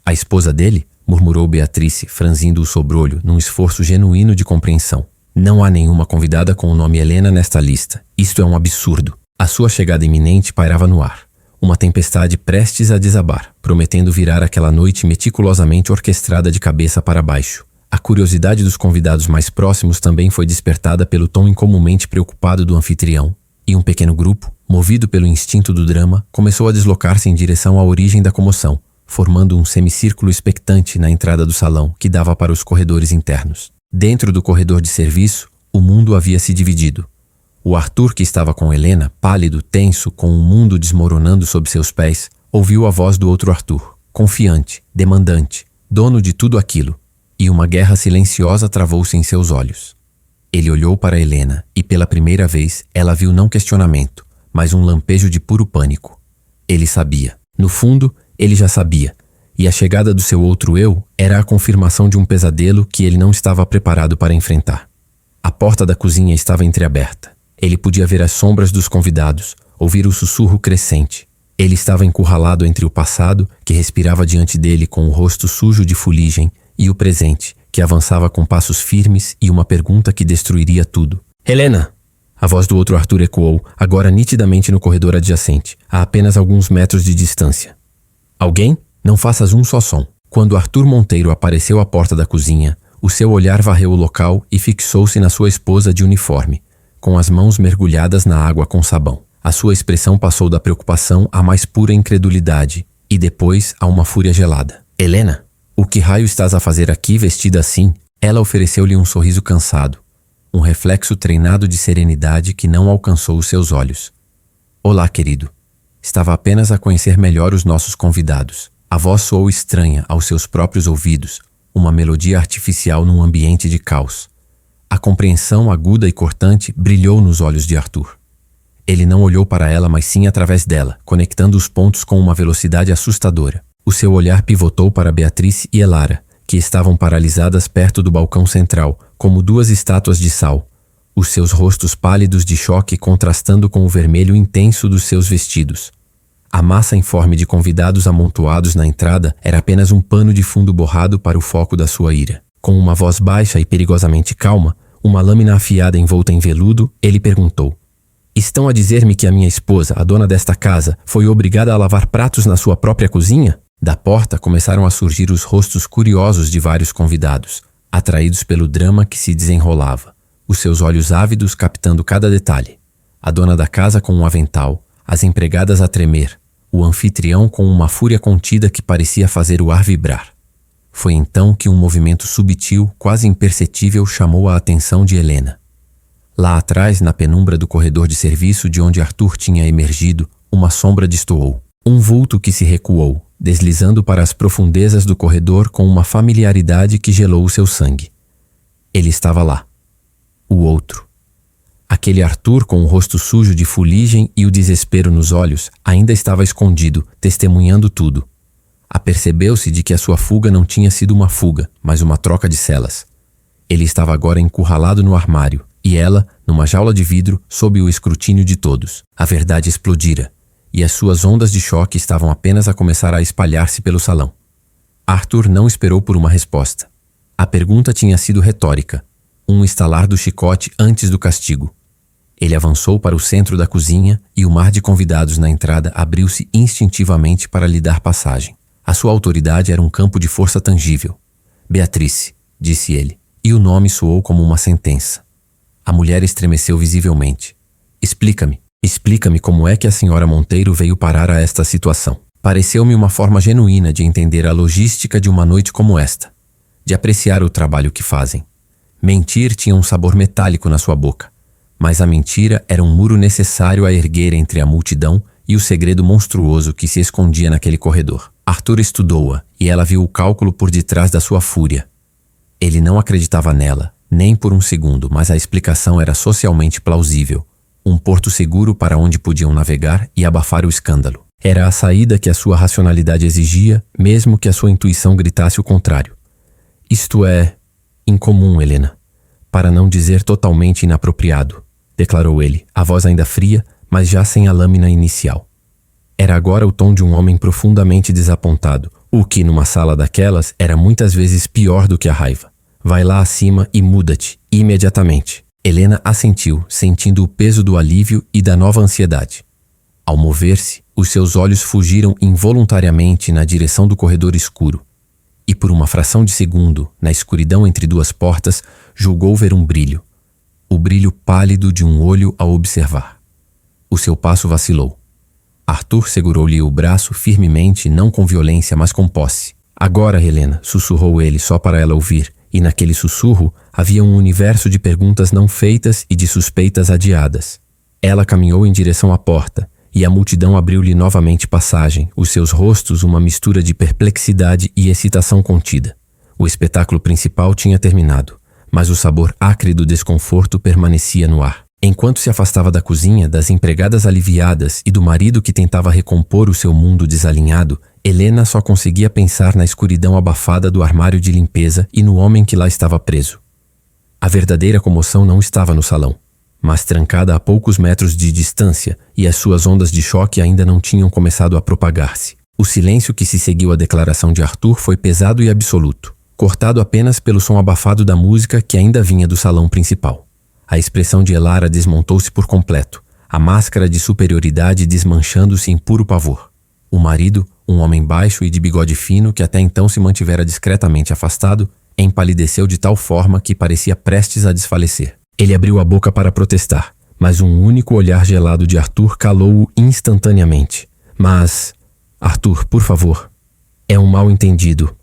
A esposa dele? Murmurou Beatriz, franzindo o sobrolho num esforço genuíno de compreensão. Não há nenhuma convidada com o nome Helena nesta lista. Isto é um absurdo. A sua chegada iminente pairava no ar. Uma tempestade prestes a desabar, prometendo virar aquela noite meticulosamente orquestrada de cabeça para baixo. A curiosidade dos convidados mais próximos também foi despertada pelo tom incomumente preocupado do anfitrião, e um pequeno grupo, movido pelo instinto do drama, começou a deslocar-se em direção à origem da comoção, formando um semicírculo expectante na entrada do salão que dava para os corredores internos. Dentro do corredor de serviço, o mundo havia se dividido. O Arthur, que estava com Helena, pálido, tenso, com o mundo desmoronando sob seus pés, ouviu a voz do outro Arthur, confiante, demandante, dono de tudo aquilo. E uma guerra silenciosa travou-se em seus olhos. Ele olhou para Helena e, pela primeira vez, ela viu não questionamento, mas um lampejo de puro pânico. Ele sabia. No fundo, ele já sabia. E a chegada do seu outro eu era a confirmação de um pesadelo que ele não estava preparado para enfrentar. A porta da cozinha estava entreaberta. Ele podia ver as sombras dos convidados, ouvir o sussurro crescente. Ele estava encurralado entre o passado, que respirava diante dele com o rosto sujo de fuligem, e o presente, que avançava com passos firmes e uma pergunta que destruiria tudo. Helena! A voz do outro Arthur ecoou, agora nitidamente no corredor adjacente, a apenas alguns metros de distância. Alguém? Não faças um só som. Quando Arthur Monteiro apareceu à porta da cozinha, o seu olhar varreu o local e fixou-se na sua esposa de uniforme, com as mãos mergulhadas na água com sabão. A sua expressão passou da preocupação à mais pura incredulidade, e depois a uma fúria gelada. Helena? O que raio estás a fazer aqui vestida assim? Ela ofereceu-lhe um sorriso cansado, um reflexo treinado de serenidade que não alcançou os seus olhos. Olá, querido. Estava apenas a conhecer melhor os nossos convidados. A voz soou estranha aos seus próprios ouvidos, uma melodia artificial num ambiente de caos. A compreensão aguda e cortante brilhou nos olhos de Arthur. Ele não olhou para ela, mas sim através dela, conectando os pontos com uma velocidade assustadora. O seu olhar pivotou para Beatriz e Elara, que estavam paralisadas perto do balcão central, como duas estátuas de sal. os seus rostos pálidos de choque contrastando com o vermelho intenso dos seus vestidos. A massa informe de convidados amontoados na entrada era apenas um pano de fundo borrado para o foco da sua ira. Com uma voz baixa e perigosamente calma, uma lâmina afiada envolta em veludo, ele perguntou: "Estão a dizer-me que a minha esposa, a dona desta casa, foi obrigada a lavar pratos na sua própria cozinha?" Da porta começaram a surgir os rostos curiosos de vários convidados, atraídos pelo drama que se desenrolava, os seus olhos ávidos captando cada detalhe. A dona da casa com um avental, as empregadas a tremer, o anfitrião com uma fúria contida que parecia fazer o ar vibrar. Foi então que um movimento subtil, quase imperceptível, chamou a atenção de Helena. Lá atrás, na penumbra do corredor de serviço de onde Arthur tinha emergido, uma sombra destoou. Um vulto que se recuou, deslizando para as profundezas do corredor com uma familiaridade que gelou o seu sangue. Ele estava lá. O outro. Aquele Arthur com o rosto sujo de fuligem e o desespero nos olhos ainda estava escondido, testemunhando tudo. Apercebeu-se de que a sua fuga não tinha sido uma fuga, mas uma troca de celas. Ele estava agora encurralado no armário, e ela, numa jaula de vidro, sob o escrutínio de todos. A verdade explodira, e as suas ondas de choque estavam apenas a começar a espalhar-se pelo salão. Arthur não esperou por uma resposta. A pergunta tinha sido retórica, um estalar do chicote antes do castigo. Ele avançou para o centro da cozinha e o mar de convidados na entrada abriu-se instintivamente para lhe dar passagem. A sua autoridade era um campo de força tangível. "Beatrice", disse ele, e o nome soou como uma sentença. A mulher estremeceu visivelmente. Explica-me como é que a senhora Monteiro veio parar a esta situação." Pareceu-me uma forma genuína de entender a logística de uma noite como esta, de apreciar o trabalho que fazem. Mentir tinha um sabor metálico na sua boca, mas a mentira era um muro necessário a erguer entre a multidão e o segredo monstruoso que se escondia naquele corredor. Arthur estudou-a e ela viu o cálculo por detrás da sua fúria. Ele não acreditava nela, nem por um segundo, mas a explicação era socialmente plausível. Um porto seguro para onde podiam navegar e abafar o escândalo. Era a saída que a sua racionalidade exigia, mesmo que a sua intuição gritasse o contrário. "Isto é incomum, Helena, para não dizer totalmente inapropriado", declarou ele, a voz ainda fria, mas já sem a lâmina inicial. Era agora o tom de um homem profundamente desapontado, o que, numa sala daquelas, era muitas vezes pior do que a raiva. "Vai lá acima e muda-te, imediatamente." Helena assentiu, sentindo o peso do alívio e da nova ansiedade. Ao mover-se, os seus olhos fugiram involuntariamente na direção do corredor escuro, e por uma fração de segundo, na escuridão entre duas portas, julgou ver um brilho. O brilho pálido de um olho a observar. O seu passo vacilou. Arthur segurou-lhe o braço firmemente, não com violência, mas com posse. "Agora, Helena", sussurrou ele só para ela ouvir, e naquele sussurro havia um universo de perguntas não feitas e de suspeitas adiadas. Ela caminhou em direção à porta, e a multidão abriu-lhe novamente passagem, os seus rostos uma mistura de perplexidade e excitação contida. O espetáculo principal tinha terminado, mas o sabor acre do desconforto permanecia no ar. Enquanto se afastava da cozinha, das empregadas aliviadas e do marido que tentava recompor o seu mundo desalinhado, Helena só conseguia pensar na escuridão abafada do armário de limpeza e no homem que lá estava preso. A verdadeira comoção não estava no salão, mas trancada a poucos metros de distância, e as suas ondas de choque ainda não tinham começado a propagar-se. O silêncio que se seguiu à declaração de Arthur foi pesado e absoluto, cortado apenas pelo som abafado da música que ainda vinha do salão principal. A expressão de Elara desmontou-se por completo, a máscara de superioridade desmanchando-se em puro pavor. O marido, um homem baixo e de bigode fino que até então se mantivera discretamente afastado, empalideceu de tal forma que parecia prestes a desfalecer. Ele abriu a boca para protestar, mas um único olhar gelado de Arthur calou-o instantaneamente. "Mas, Arthur, por favor, é um mal-entendido."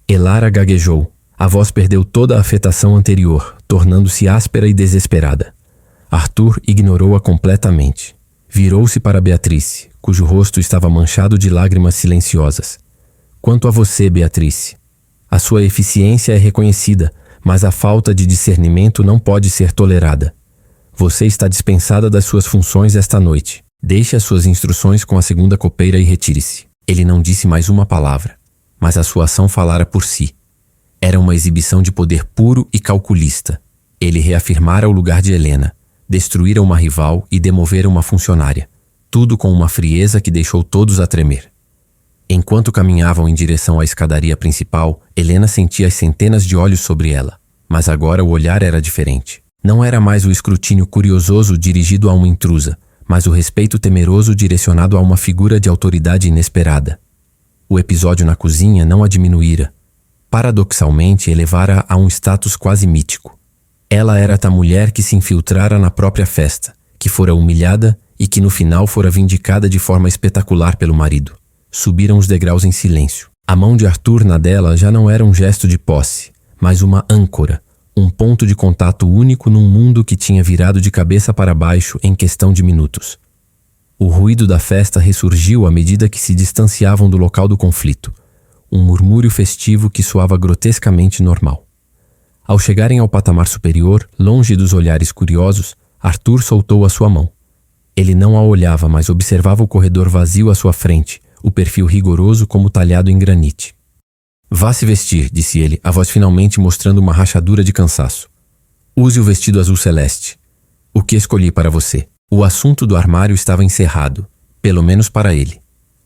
Elara gaguejou. A voz perdeu toda a afetação anterior, tornando-se áspera e desesperada. Arthur ignorou-a completamente. Virou-se para Beatrice, cujo rosto estava manchado de lágrimas silenciosas. "Quanto a você, Beatrice, a sua eficiência é reconhecida, mas a falta de discernimento não pode ser tolerada. Você está dispensada das suas funções esta noite. Deixe as suas instruções com a segunda copeira e retire-se." Ele não disse mais uma palavra, mas a sua ação falara por si. Era uma exibição de poder puro e calculista. Ele reafirmara o lugar de Helena, destruíra uma rival e demovera uma funcionária, tudo com uma frieza que deixou todos a tremer. Enquanto caminhavam em direção à escadaria principal, Helena sentia as centenas de olhos sobre ela, mas agora o olhar era diferente. Não era mais o escrutínio curioso dirigido a uma intrusa, mas o respeito temeroso direcionado a uma figura de autoridade inesperada. O episódio na cozinha não a diminuíra. Paradoxalmente, elevara a um status quase mítico. Ela era a mulher que se infiltrara na própria festa, que fora humilhada e que no final fora vindicada de forma espetacular pelo marido. Subiram os degraus em silêncio. A mão de Arthur na dela já não era um gesto de posse, mas uma âncora, um ponto de contato único num mundo que tinha virado de cabeça para baixo em questão de minutos. O ruído da festa ressurgiu à medida que se distanciavam do local do conflito, um murmúrio festivo que soava grotescamente normal. Ao chegarem ao patamar superior, longe dos olhares curiosos, Arthur soltou a sua mão. Ele não a olhava, mas observava o corredor vazio à sua frente, o perfil rigoroso como talhado em granite. Vá se vestir, disse ele, a voz finalmente mostrando uma rachadura de cansaço. Use o vestido azul celeste. O que escolhi para você? O assunto do armário estava encerrado, pelo menos para ele.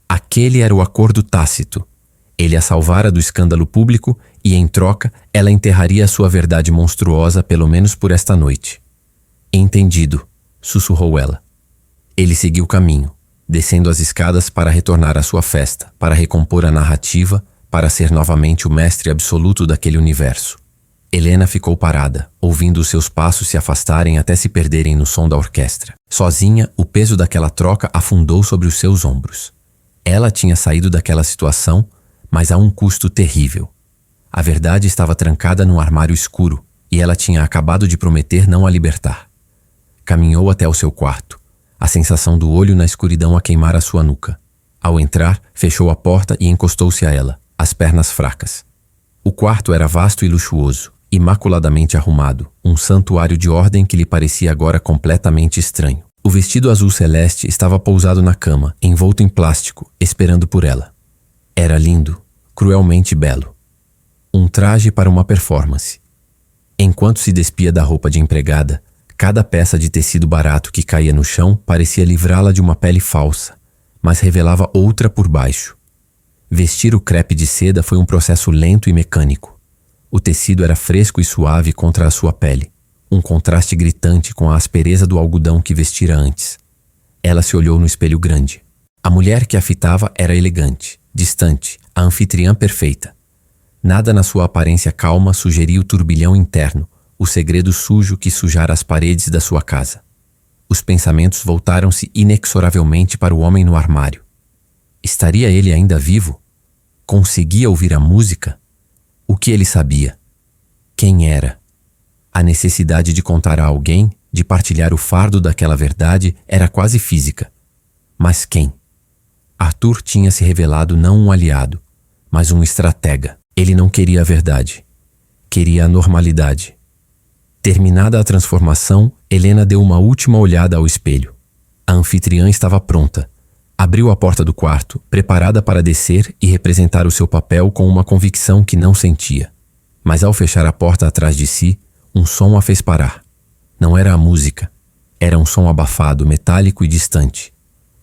Aquele era o acordo tácito. Ele a salvara do escândalo público e, em troca, ela enterraria a sua verdade monstruosa pelo menos por esta noite. Entendido, sussurrou ela. Ele seguiu o caminho, descendo as escadas para retornar à sua festa, para recompor a narrativa, para ser novamente o mestre absoluto daquele universo. Helena ficou parada, ouvindo os seus passos se afastarem até se perderem no som da orquestra. Sozinha, o peso daquela troca afundou sobre os seus ombros. Ela tinha saído daquela situação, mas a um custo terrível. A verdade estava trancada num armário escuro, e ela tinha acabado de prometer não a libertar. Caminhou até o seu quarto, a sensação do olho na escuridão a queimar a sua nuca. Ao entrar, fechou a porta e encostou-se a ela, as pernas fracas. O quarto era vasto e luxuoso, imaculadamente arrumado, um santuário de ordem que lhe parecia agora completamente estranho. O vestido azul celeste estava pousado na cama, envolto em plástico, esperando por ela. Era lindo, cruelmente belo. Um traje para uma performance. Enquanto se despia da roupa de empregada, cada peça de tecido barato que caía no chão parecia livrá-la de uma pele falsa, mas revelava outra por baixo. Vestir o crepe de seda foi um processo lento e mecânico. O tecido era fresco e suave contra a sua pele, um contraste gritante com a aspereza do algodão que vestira antes. Ela se olhou no espelho grande. A mulher que a fitava era elegante, distante, a anfitriã perfeita. Nada na sua aparência calma sugeria o turbilhão interno, o segredo sujo que sujara as paredes da sua casa. Os pensamentos voltaram-se inexoravelmente para o homem no armário. Estaria ele ainda vivo? Conseguia ouvir a música? O que ele sabia? Quem era? A necessidade de contar a alguém, de partilhar o fardo daquela verdade, era quase física. Mas quem? Arthur tinha se revelado não um aliado, mas um estratega. Ele não queria a verdade. Queria a normalidade. Terminada a transformação, Helena deu uma última olhada ao espelho. A anfitriã estava pronta. Abriu a porta do quarto, preparada para descer e representar o seu papel com uma convicção que não sentia. Mas ao fechar a porta atrás de si, um som a fez parar. Não era a música. Era um som abafado, metálico e distante.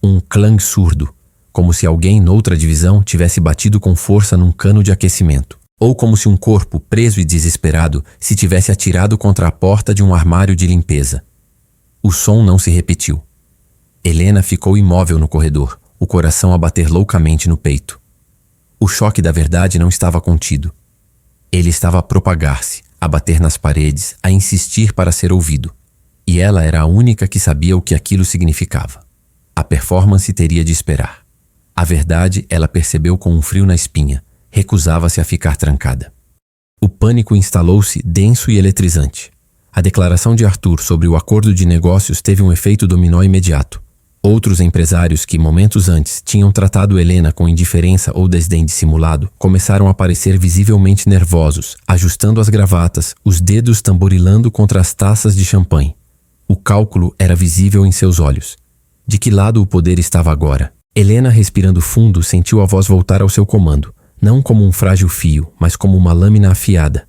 Um clang surdo, como se alguém noutra divisão tivesse batido com força num cano de aquecimento. Ou como se um corpo, preso e desesperado, se tivesse atirado contra a porta de um armário de limpeza. O som não se repetiu. Helena ficou imóvel no corredor, o coração a bater loucamente no peito. O choque da verdade não estava contido. Ele estava a propagar-se, a bater nas paredes, a insistir para ser ouvido. E ela era a única que sabia o que aquilo significava. A performance teria de esperar. A verdade ela percebeu com um frio na espinha. Recusava-se a ficar trancada. O pânico instalou-se denso e eletrizante. A declaração de Arthur sobre o acordo de negócios teve um efeito dominó imediato. Outros empresários que, momentos antes, tinham tratado Helena com indiferença ou desdém dissimulado, começaram a parecer visivelmente nervosos, ajustando as gravatas, os dedos tamborilando contra as taças de champanhe. O cálculo era visível em seus olhos. De que lado o poder estava agora? Helena, respirando fundo, sentiu a voz voltar ao seu comando, não como um frágil fio, mas como uma lâmina afiada.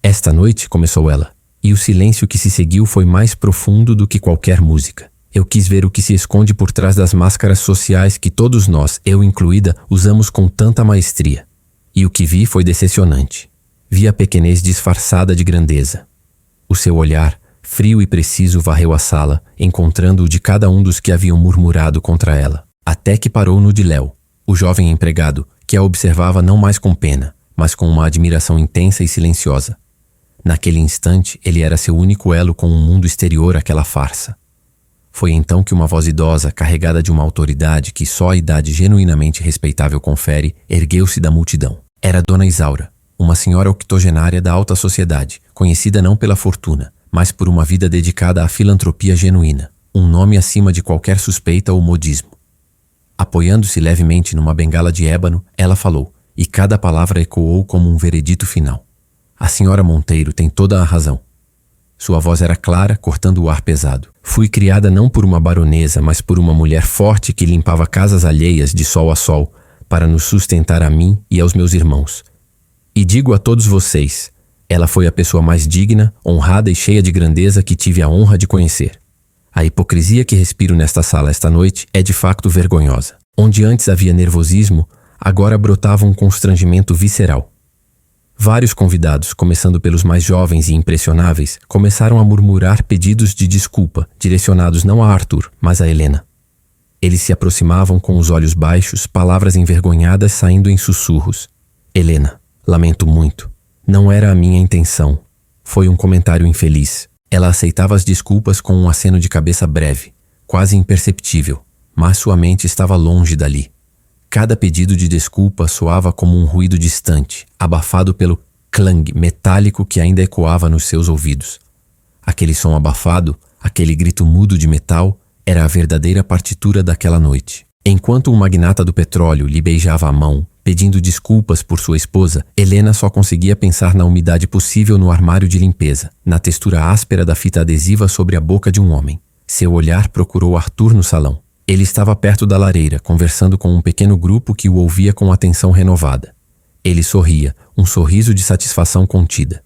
Esta noite, começou ela, E o silêncio que se seguiu foi mais profundo do que qualquer música. Eu quis ver o que se esconde por trás das máscaras sociais que todos nós, eu incluída, usamos com tanta maestria. E o que vi foi decepcionante. Vi a pequenez disfarçada de grandeza. O seu olhar, frio e preciso, varreu a sala, encontrando o de cada um dos que haviam murmurado contra ela. Até que parou no de Léo, o jovem empregado, que a observava não mais com pena, mas com uma admiração intensa e silenciosa. Naquele instante, ele era seu único elo com o mundo exterior àquela farsa. Foi então que uma voz idosa, carregada de uma autoridade que só a idade genuinamente respeitável confere, ergueu-se da multidão. Era Dona Isaura, uma senhora octogenária da alta sociedade, conhecida não pela fortuna, mas por uma vida dedicada à filantropia genuína, um nome acima de qualquer suspeita ou modismo. Apoiando-se levemente numa bengala de ébano, ela falou, e cada palavra ecoou como um veredito final. A senhora Monteiro tem toda a razão. Sua voz era clara, cortando o ar pesado. Fui criada não por uma baronesa, mas por uma mulher forte que limpava casas alheias de sol a sol, para nos sustentar a mim e aos meus irmãos. E digo a todos vocês, ela foi a pessoa mais digna, honrada e cheia de grandeza que tive a honra de conhecer. A hipocrisia que respiro nesta sala esta noite é de facto vergonhosa. Onde antes havia nervosismo, agora brotava um constrangimento visceral. Vários convidados, começando pelos mais jovens e impressionáveis, começaram a murmurar pedidos de desculpa, direcionados não a Arthur, mas a Helena. Eles se aproximavam com os olhos baixos, palavras envergonhadas saindo em sussurros. Helena, lamento muito. Não era a minha intenção. Foi um comentário infeliz. Ela aceitava as desculpas com um aceno de cabeça breve, quase imperceptível, mas sua mente estava longe dali. Cada pedido de desculpa soava como um ruído distante, abafado pelo clang metálico que ainda ecoava nos seus ouvidos. Aquele som abafado, aquele grito mudo de metal, era a verdadeira partitura daquela noite. Enquanto o magnata do petróleo lhe beijava a mão, pedindo desculpas por sua esposa, Helena só conseguia pensar na umidade possível no armário de limpeza, na textura áspera da fita adesiva sobre a boca de um homem. Seu olhar procurou Arthur no salão. Ele estava perto da lareira, conversando com um pequeno grupo que o ouvia com atenção renovada. Ele sorria, um sorriso de satisfação contida.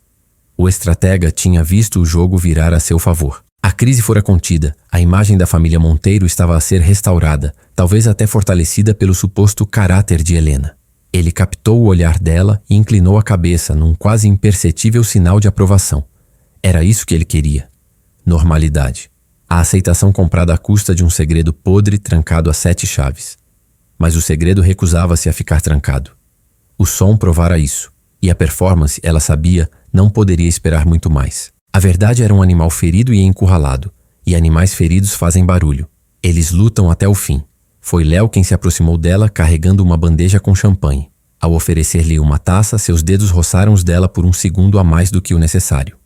O estratega tinha visto o jogo virar a seu favor. A crise fora contida, a imagem da família Monteiro estava a ser restaurada, talvez até fortalecida pelo suposto caráter de Helena. Ele captou o olhar dela e inclinou a cabeça num quase imperceptível sinal de aprovação. Era isso que ele queria. Normalidade. A aceitação comprada à custa de um segredo podre trancado a 7 chaves. Mas o segredo recusava-se a ficar trancado. O som provara isso, e a performance, ela sabia, não poderia esperar muito mais. A verdade era um animal ferido e encurralado, e animais feridos fazem barulho. Eles lutam até o fim. Foi Léo quem se aproximou dela carregando uma bandeja com champanhe. Ao oferecer-lhe uma taça, seus dedos roçaram os dela por um segundo a mais do que o necessário.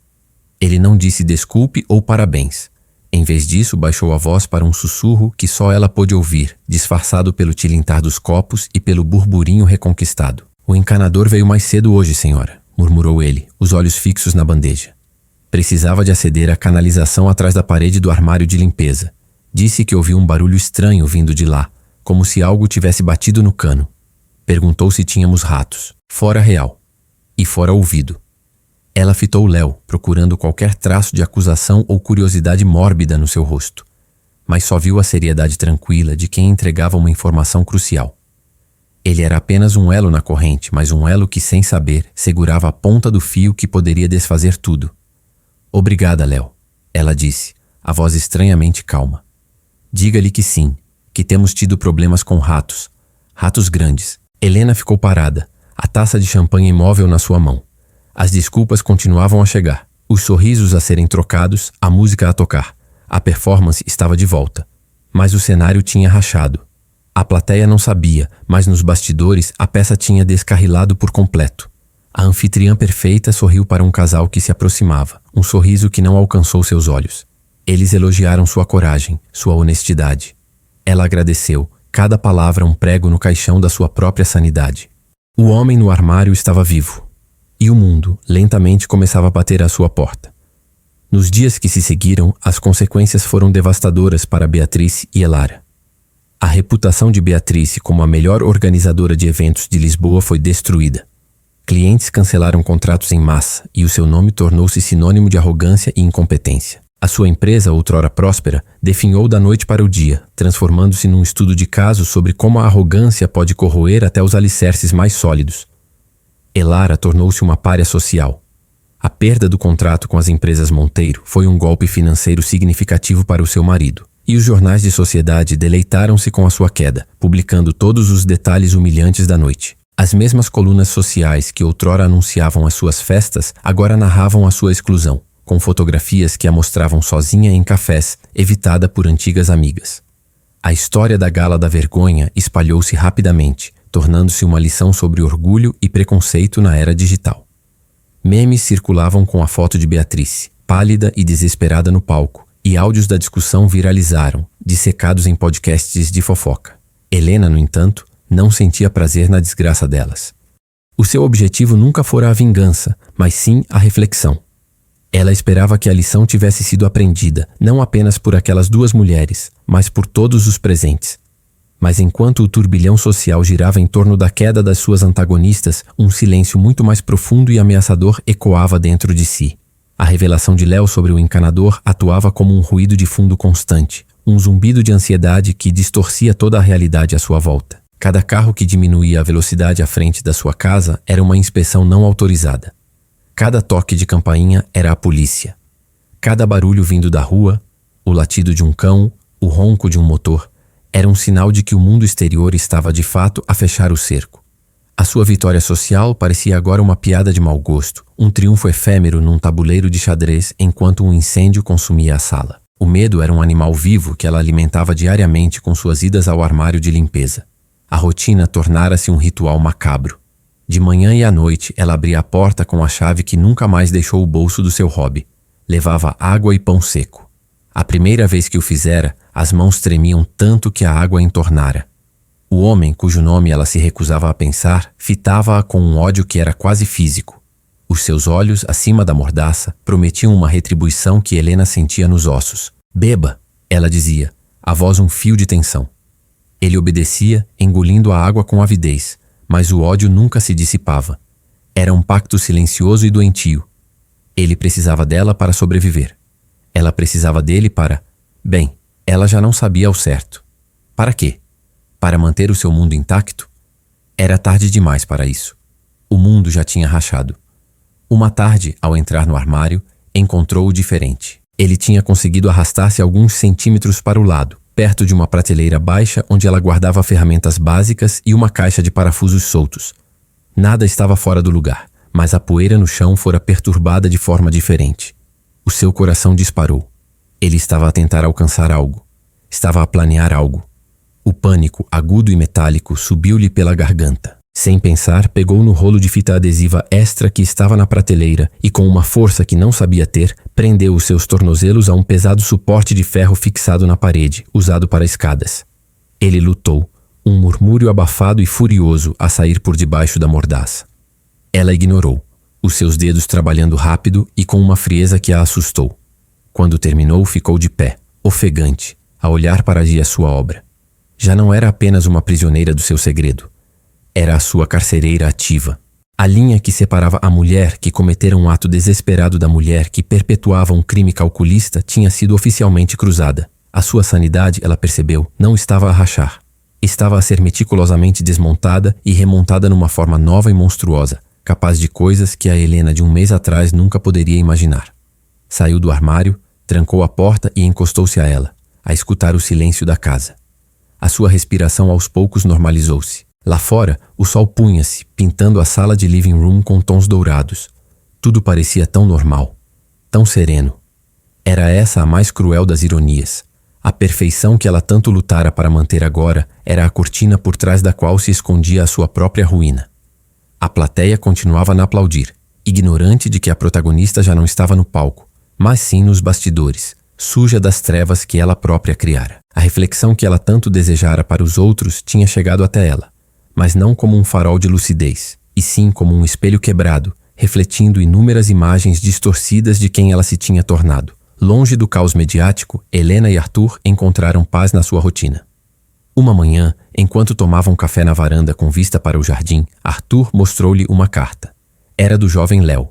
Ele não disse desculpe ou parabéns. Em vez disso, baixou a voz para um sussurro que só ela pôde ouvir, disfarçado pelo tilintar dos copos e pelo burburinho reconquistado. O encanador veio mais cedo hoje, senhora, murmurou ele, os olhos fixos na bandeja. Precisava de aceder à canalização atrás da parede do armário de limpeza. Disse que ouviu um barulho estranho vindo de lá, como se algo tivesse batido no cano. Perguntou se tínhamos ratos. Fora real. E fora ouvido. Ela fitou Léo, procurando qualquer traço de acusação ou curiosidade mórbida no seu rosto. Mas só viu a seriedade tranquila de quem entregava uma informação crucial. Ele era apenas um elo na corrente, mas um elo que, sem saber, segurava a ponta do fio que poderia desfazer tudo. Obrigada, Léo, ela disse, a voz estranhamente calma. Diga-lhe que sim, que temos tido problemas com ratos. Ratos grandes. Helena ficou parada, a taça de champanhe imóvel na sua mão. As desculpas continuavam a chegar, os sorrisos a serem trocados, a música a tocar. A performance estava de volta. Mas o cenário tinha rachado. A plateia não sabia, mas nos bastidores a peça tinha descarrilado por completo. A anfitriã perfeita sorriu para um casal que se aproximava, um sorriso que não alcançou seus olhos. Eles elogiaram sua coragem, sua honestidade. Ela agradeceu, cada palavra um prego no caixão da sua própria sanidade. O homem no armário estava vivo. E o mundo, lentamente, começava a bater à sua porta. Nos dias que se seguiram, as consequências foram devastadoras para Beatrice e Elara. A reputação de Beatrice como a melhor organizadora de eventos de Lisboa foi destruída. Clientes cancelaram contratos em massa e o seu nome tornou-se sinônimo de arrogância e incompetência. A sua empresa, outrora próspera, definhou da noite para o dia, transformando-se num estudo de caso sobre como a arrogância pode corroer até os alicerces mais sólidos. Elara tornou-se uma pária social. A perda do contrato com as empresas Monteiro foi um golpe financeiro significativo para o seu marido, e os jornais de sociedade deleitaram-se com a sua queda, publicando todos os detalhes humilhantes da noite. As mesmas colunas sociais que outrora anunciavam as suas festas agora narravam a sua exclusão, com fotografias que a mostravam sozinha em cafés, evitada por antigas amigas. A história da Gala da Vergonha espalhou-se rapidamente, tornando-se uma lição sobre orgulho e preconceito na era digital. Memes circulavam com a foto de Beatrice, pálida e desesperada no palco, e áudios da discussão viralizaram, dissecados em podcasts de fofoca. Helena, no entanto, não sentia prazer na desgraça delas. O seu objetivo nunca fora a vingança, mas sim a reflexão. Ela esperava que a lição tivesse sido aprendida, não apenas por aquelas duas mulheres, mas por todos os presentes. Mas enquanto o turbilhão social girava em torno da queda das suas antagonistas, um silêncio muito mais profundo e ameaçador ecoava dentro de si. A revelação de Léo sobre o encanador atuava como um ruído de fundo constante, um zumbido de ansiedade que distorcia toda a realidade à sua volta. Cada carro que diminuía a velocidade à frente da sua casa era uma inspeção não autorizada. Cada toque de campainha era a polícia. Cada barulho vindo da rua, o latido de um cão, o ronco de um motor, era um sinal de que o mundo exterior estava de fato a fechar o cerco. A sua vitória social parecia agora uma piada de mau gosto, um triunfo efêmero num tabuleiro de xadrez enquanto um incêndio consumia a sala. O medo era um animal vivo que ela alimentava diariamente com suas idas ao armário de limpeza. A rotina tornara-se um ritual macabro. De manhã e à noite, ela abria a porta com a chave que nunca mais deixou o bolso do seu hobby. Levava água e pão seco. A primeira vez que o fizera, as mãos tremiam tanto que a água entornara. O homem, cujo nome ela se recusava a pensar, fitava-a com um ódio que era quase físico. Os seus olhos, acima da mordaça, prometiam uma retribuição que Helena sentia nos ossos. "Beba", ela dizia, a voz um fio de tensão. Ele obedecia, engolindo a água com avidez, mas o ódio nunca se dissipava. Era um pacto silencioso e doentio. Ele precisava dela para sobreviver. Ela precisava dele para... Bem, ela já não sabia ao certo. Para quê? Para manter o seu mundo intacto? Era tarde demais para isso. O mundo já tinha rachado. Uma tarde, ao entrar no armário, encontrou-o diferente. Ele tinha conseguido arrastar-se alguns centímetros para o lado, perto de uma prateleira baixa onde ela guardava ferramentas básicas e uma caixa de parafusos soltos. Nada estava fora do lugar, mas a poeira no chão fora perturbada de forma diferente. O seu coração disparou. Ele estava a tentar alcançar algo. Estava a planear algo. O pânico, agudo e metálico, subiu-lhe pela garganta. Sem pensar, pegou no rolo de fita adesiva extra que estava na prateleira e, com uma força que não sabia ter, prendeu os seus tornozelos a um pesado suporte de ferro fixado na parede, usado para escadas. Ele lutou, um murmúrio abafado e furioso a sair por debaixo da mordaça. Ela ignorou, os seus dedos trabalhando rápido e com uma frieza que a assustou. Quando terminou, ficou de pé, ofegante, a olhar para a sua obra. Já não era apenas uma prisioneira do seu segredo. Era a sua carcereira ativa. A linha que separava a mulher que cometera um ato desesperado da mulher que perpetuava um crime calculista tinha sido oficialmente cruzada. A sua sanidade, ela percebeu, não estava a rachar. Estava a ser meticulosamente desmontada e remontada numa forma nova e monstruosa, capaz de coisas que a Helena de um mês atrás nunca poderia imaginar. Saiu do armário, trancou a porta e encostou-se a ela, a escutar o silêncio da casa. A sua respiração aos poucos normalizou-se. Lá fora, o sol punha-se, pintando a sala de living room com tons dourados. Tudo parecia tão normal, tão sereno. Era essa a mais cruel das ironias. A perfeição que ela tanto lutara para manter agora era a cortina por trás da qual se escondia a sua própria ruína. A plateia continuava a aplaudir, ignorante de que a protagonista já não estava no palco, mas sim nos bastidores, suja das trevas que ela própria criara. A reflexão que ela tanto desejara para os outros tinha chegado até ela, mas não como um farol de lucidez, e sim como um espelho quebrado, refletindo inúmeras imagens distorcidas de quem ela se tinha tornado. Longe do caos mediático, Helena e Arthur encontraram paz na sua rotina. Uma manhã, enquanto tomavam café na varanda com vista para o jardim, Arthur mostrou-lhe uma carta. Era do jovem Léo.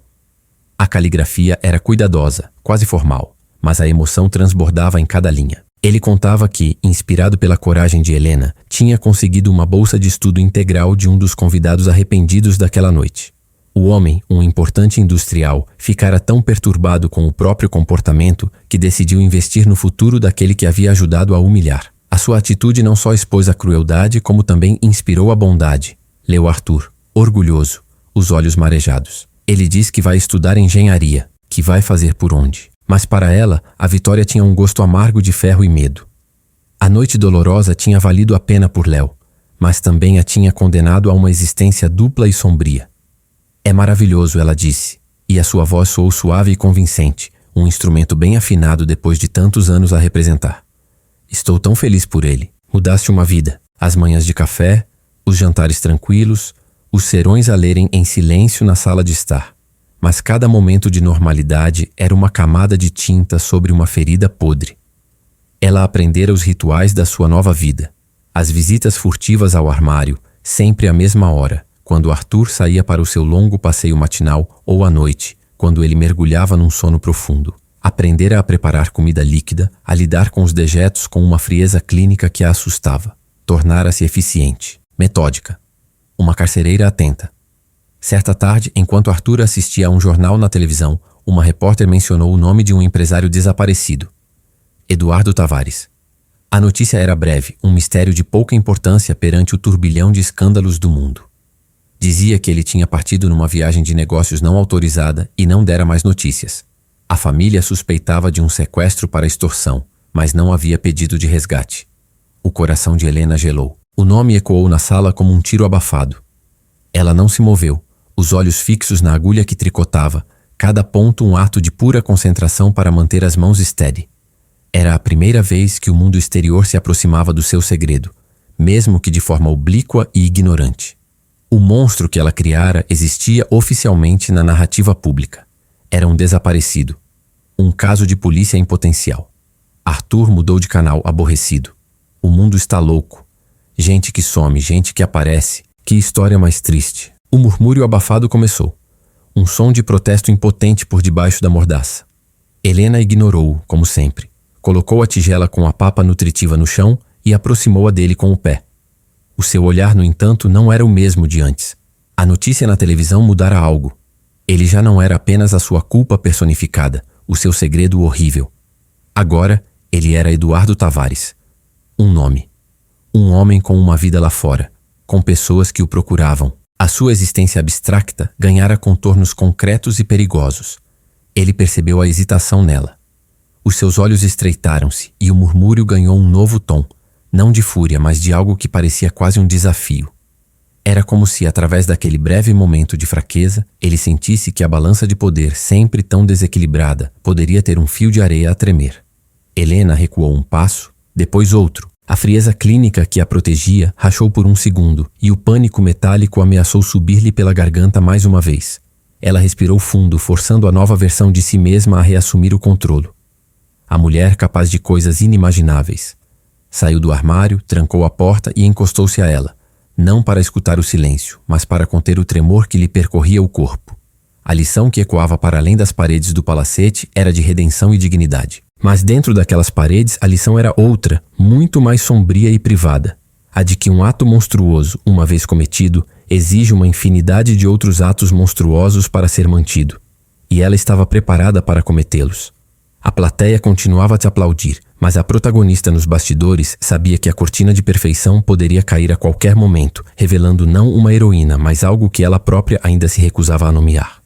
A caligrafia era cuidadosa, quase formal, mas a emoção transbordava em cada linha. Ele contava que, inspirado pela coragem de Helena, tinha conseguido uma bolsa de estudo integral de um dos convidados arrependidos daquela noite. O homem, um importante industrial, ficara tão perturbado com o próprio comportamento que decidiu investir no futuro daquele que havia ajudado a humilhar. A sua atitude não só expôs a crueldade, como também inspirou a bondade. Leu Arthur, orgulhoso, os olhos marejados. Ele diz que vai estudar engenharia, que vai fazer por onde. Mas para ela, a vitória tinha um gosto amargo de ferro e medo. A noite dolorosa tinha valido a pena por Léo, mas também a tinha condenado a uma existência dupla e sombria. É maravilhoso, ela disse, e a sua voz soou suave e convincente, um instrumento bem afinado depois de tantos anos a representar. Estou tão feliz por ele. Mudaste uma vida. As manhãs de café, os jantares tranquilos, os serões a lerem em silêncio na sala de estar. Mas cada momento de normalidade era uma camada de tinta sobre uma ferida podre. Ela aprendera os rituais da sua nova vida. As visitas furtivas ao armário, sempre à mesma hora, quando Arthur saía para o seu longo passeio matinal ou à noite, quando ele mergulhava num sono profundo. Aprendera a preparar comida líquida, a lidar com os dejetos com uma frieza clínica que a assustava. Tornara-se eficiente, metódica. Uma carcereira atenta. Certa tarde, enquanto Arthur assistia a um jornal na televisão, uma repórter mencionou o nome de um empresário desaparecido. Eduardo Tavares. A notícia era breve, um mistério de pouca importância perante o turbilhão de escândalos do mundo. Dizia que ele tinha partido numa viagem de negócios não autorizada e não dera mais notícias. A família suspeitava de um sequestro para extorsão, mas não havia pedido de resgate. O coração de Helena gelou. O nome ecoou na sala como um tiro abafado. Ela não se moveu, os olhos fixos na agulha que tricotava, cada ponto um ato de pura concentração para manter as mãos steady. Era a primeira vez que o mundo exterior se aproximava do seu segredo, mesmo que de forma oblíqua e ignorante. O monstro que ela criara existia oficialmente na narrativa pública. Era um desaparecido. Um caso de polícia em potencial. Arthur mudou de canal, aborrecido. O mundo está louco. Gente que some, gente que aparece. Que história mais triste. O murmúrio abafado começou. Um som de protesto impotente por debaixo da mordaça. Helena ignorou-o, como sempre. Colocou a tigela com a papa nutritiva no chão e aproximou-a dele com o pé. O seu olhar, no entanto, não era o mesmo de antes. A notícia na televisão mudara algo. Ele já não era apenas a sua culpa personificada, o seu segredo horrível. Agora, ele era Eduardo Tavares. Um nome. Um homem com uma vida lá fora, com pessoas que o procuravam. A sua existência abstracta ganhara contornos concretos e perigosos. Ele percebeu a hesitação nela. Os seus olhos estreitaram-se e o murmúrio ganhou um novo tom, não de fúria, mas de algo que parecia quase um desafio. Era como se, através daquele breve momento de fraqueza, ele sentisse que a balança de poder, sempre tão desequilibrada, poderia ter um fio de areia a tremer. Helena recuou um passo, depois outro. A frieza clínica que a protegia rachou por um segundo e o pânico metálico ameaçou subir-lhe pela garganta mais uma vez. Ela respirou fundo, forçando a nova versão de si mesma a reassumir o controle. A mulher capaz de coisas inimagináveis. Saiu do armário, trancou a porta e encostou-se a ela, não para escutar o silêncio, mas para conter o tremor que lhe percorria o corpo. A lição que ecoava para além das paredes do palacete era de redenção e dignidade. Mas dentro daquelas paredes a lição era outra, muito mais sombria e privada. A de que um ato monstruoso, uma vez cometido, exige uma infinidade de outros atos monstruosos para ser mantido. E ela estava preparada para cometê-los. A plateia continuava a te aplaudir, mas a protagonista nos bastidores sabia que a cortina de perfeição poderia cair a qualquer momento, revelando não uma heroína, mas algo que ela própria ainda se recusava a nomear.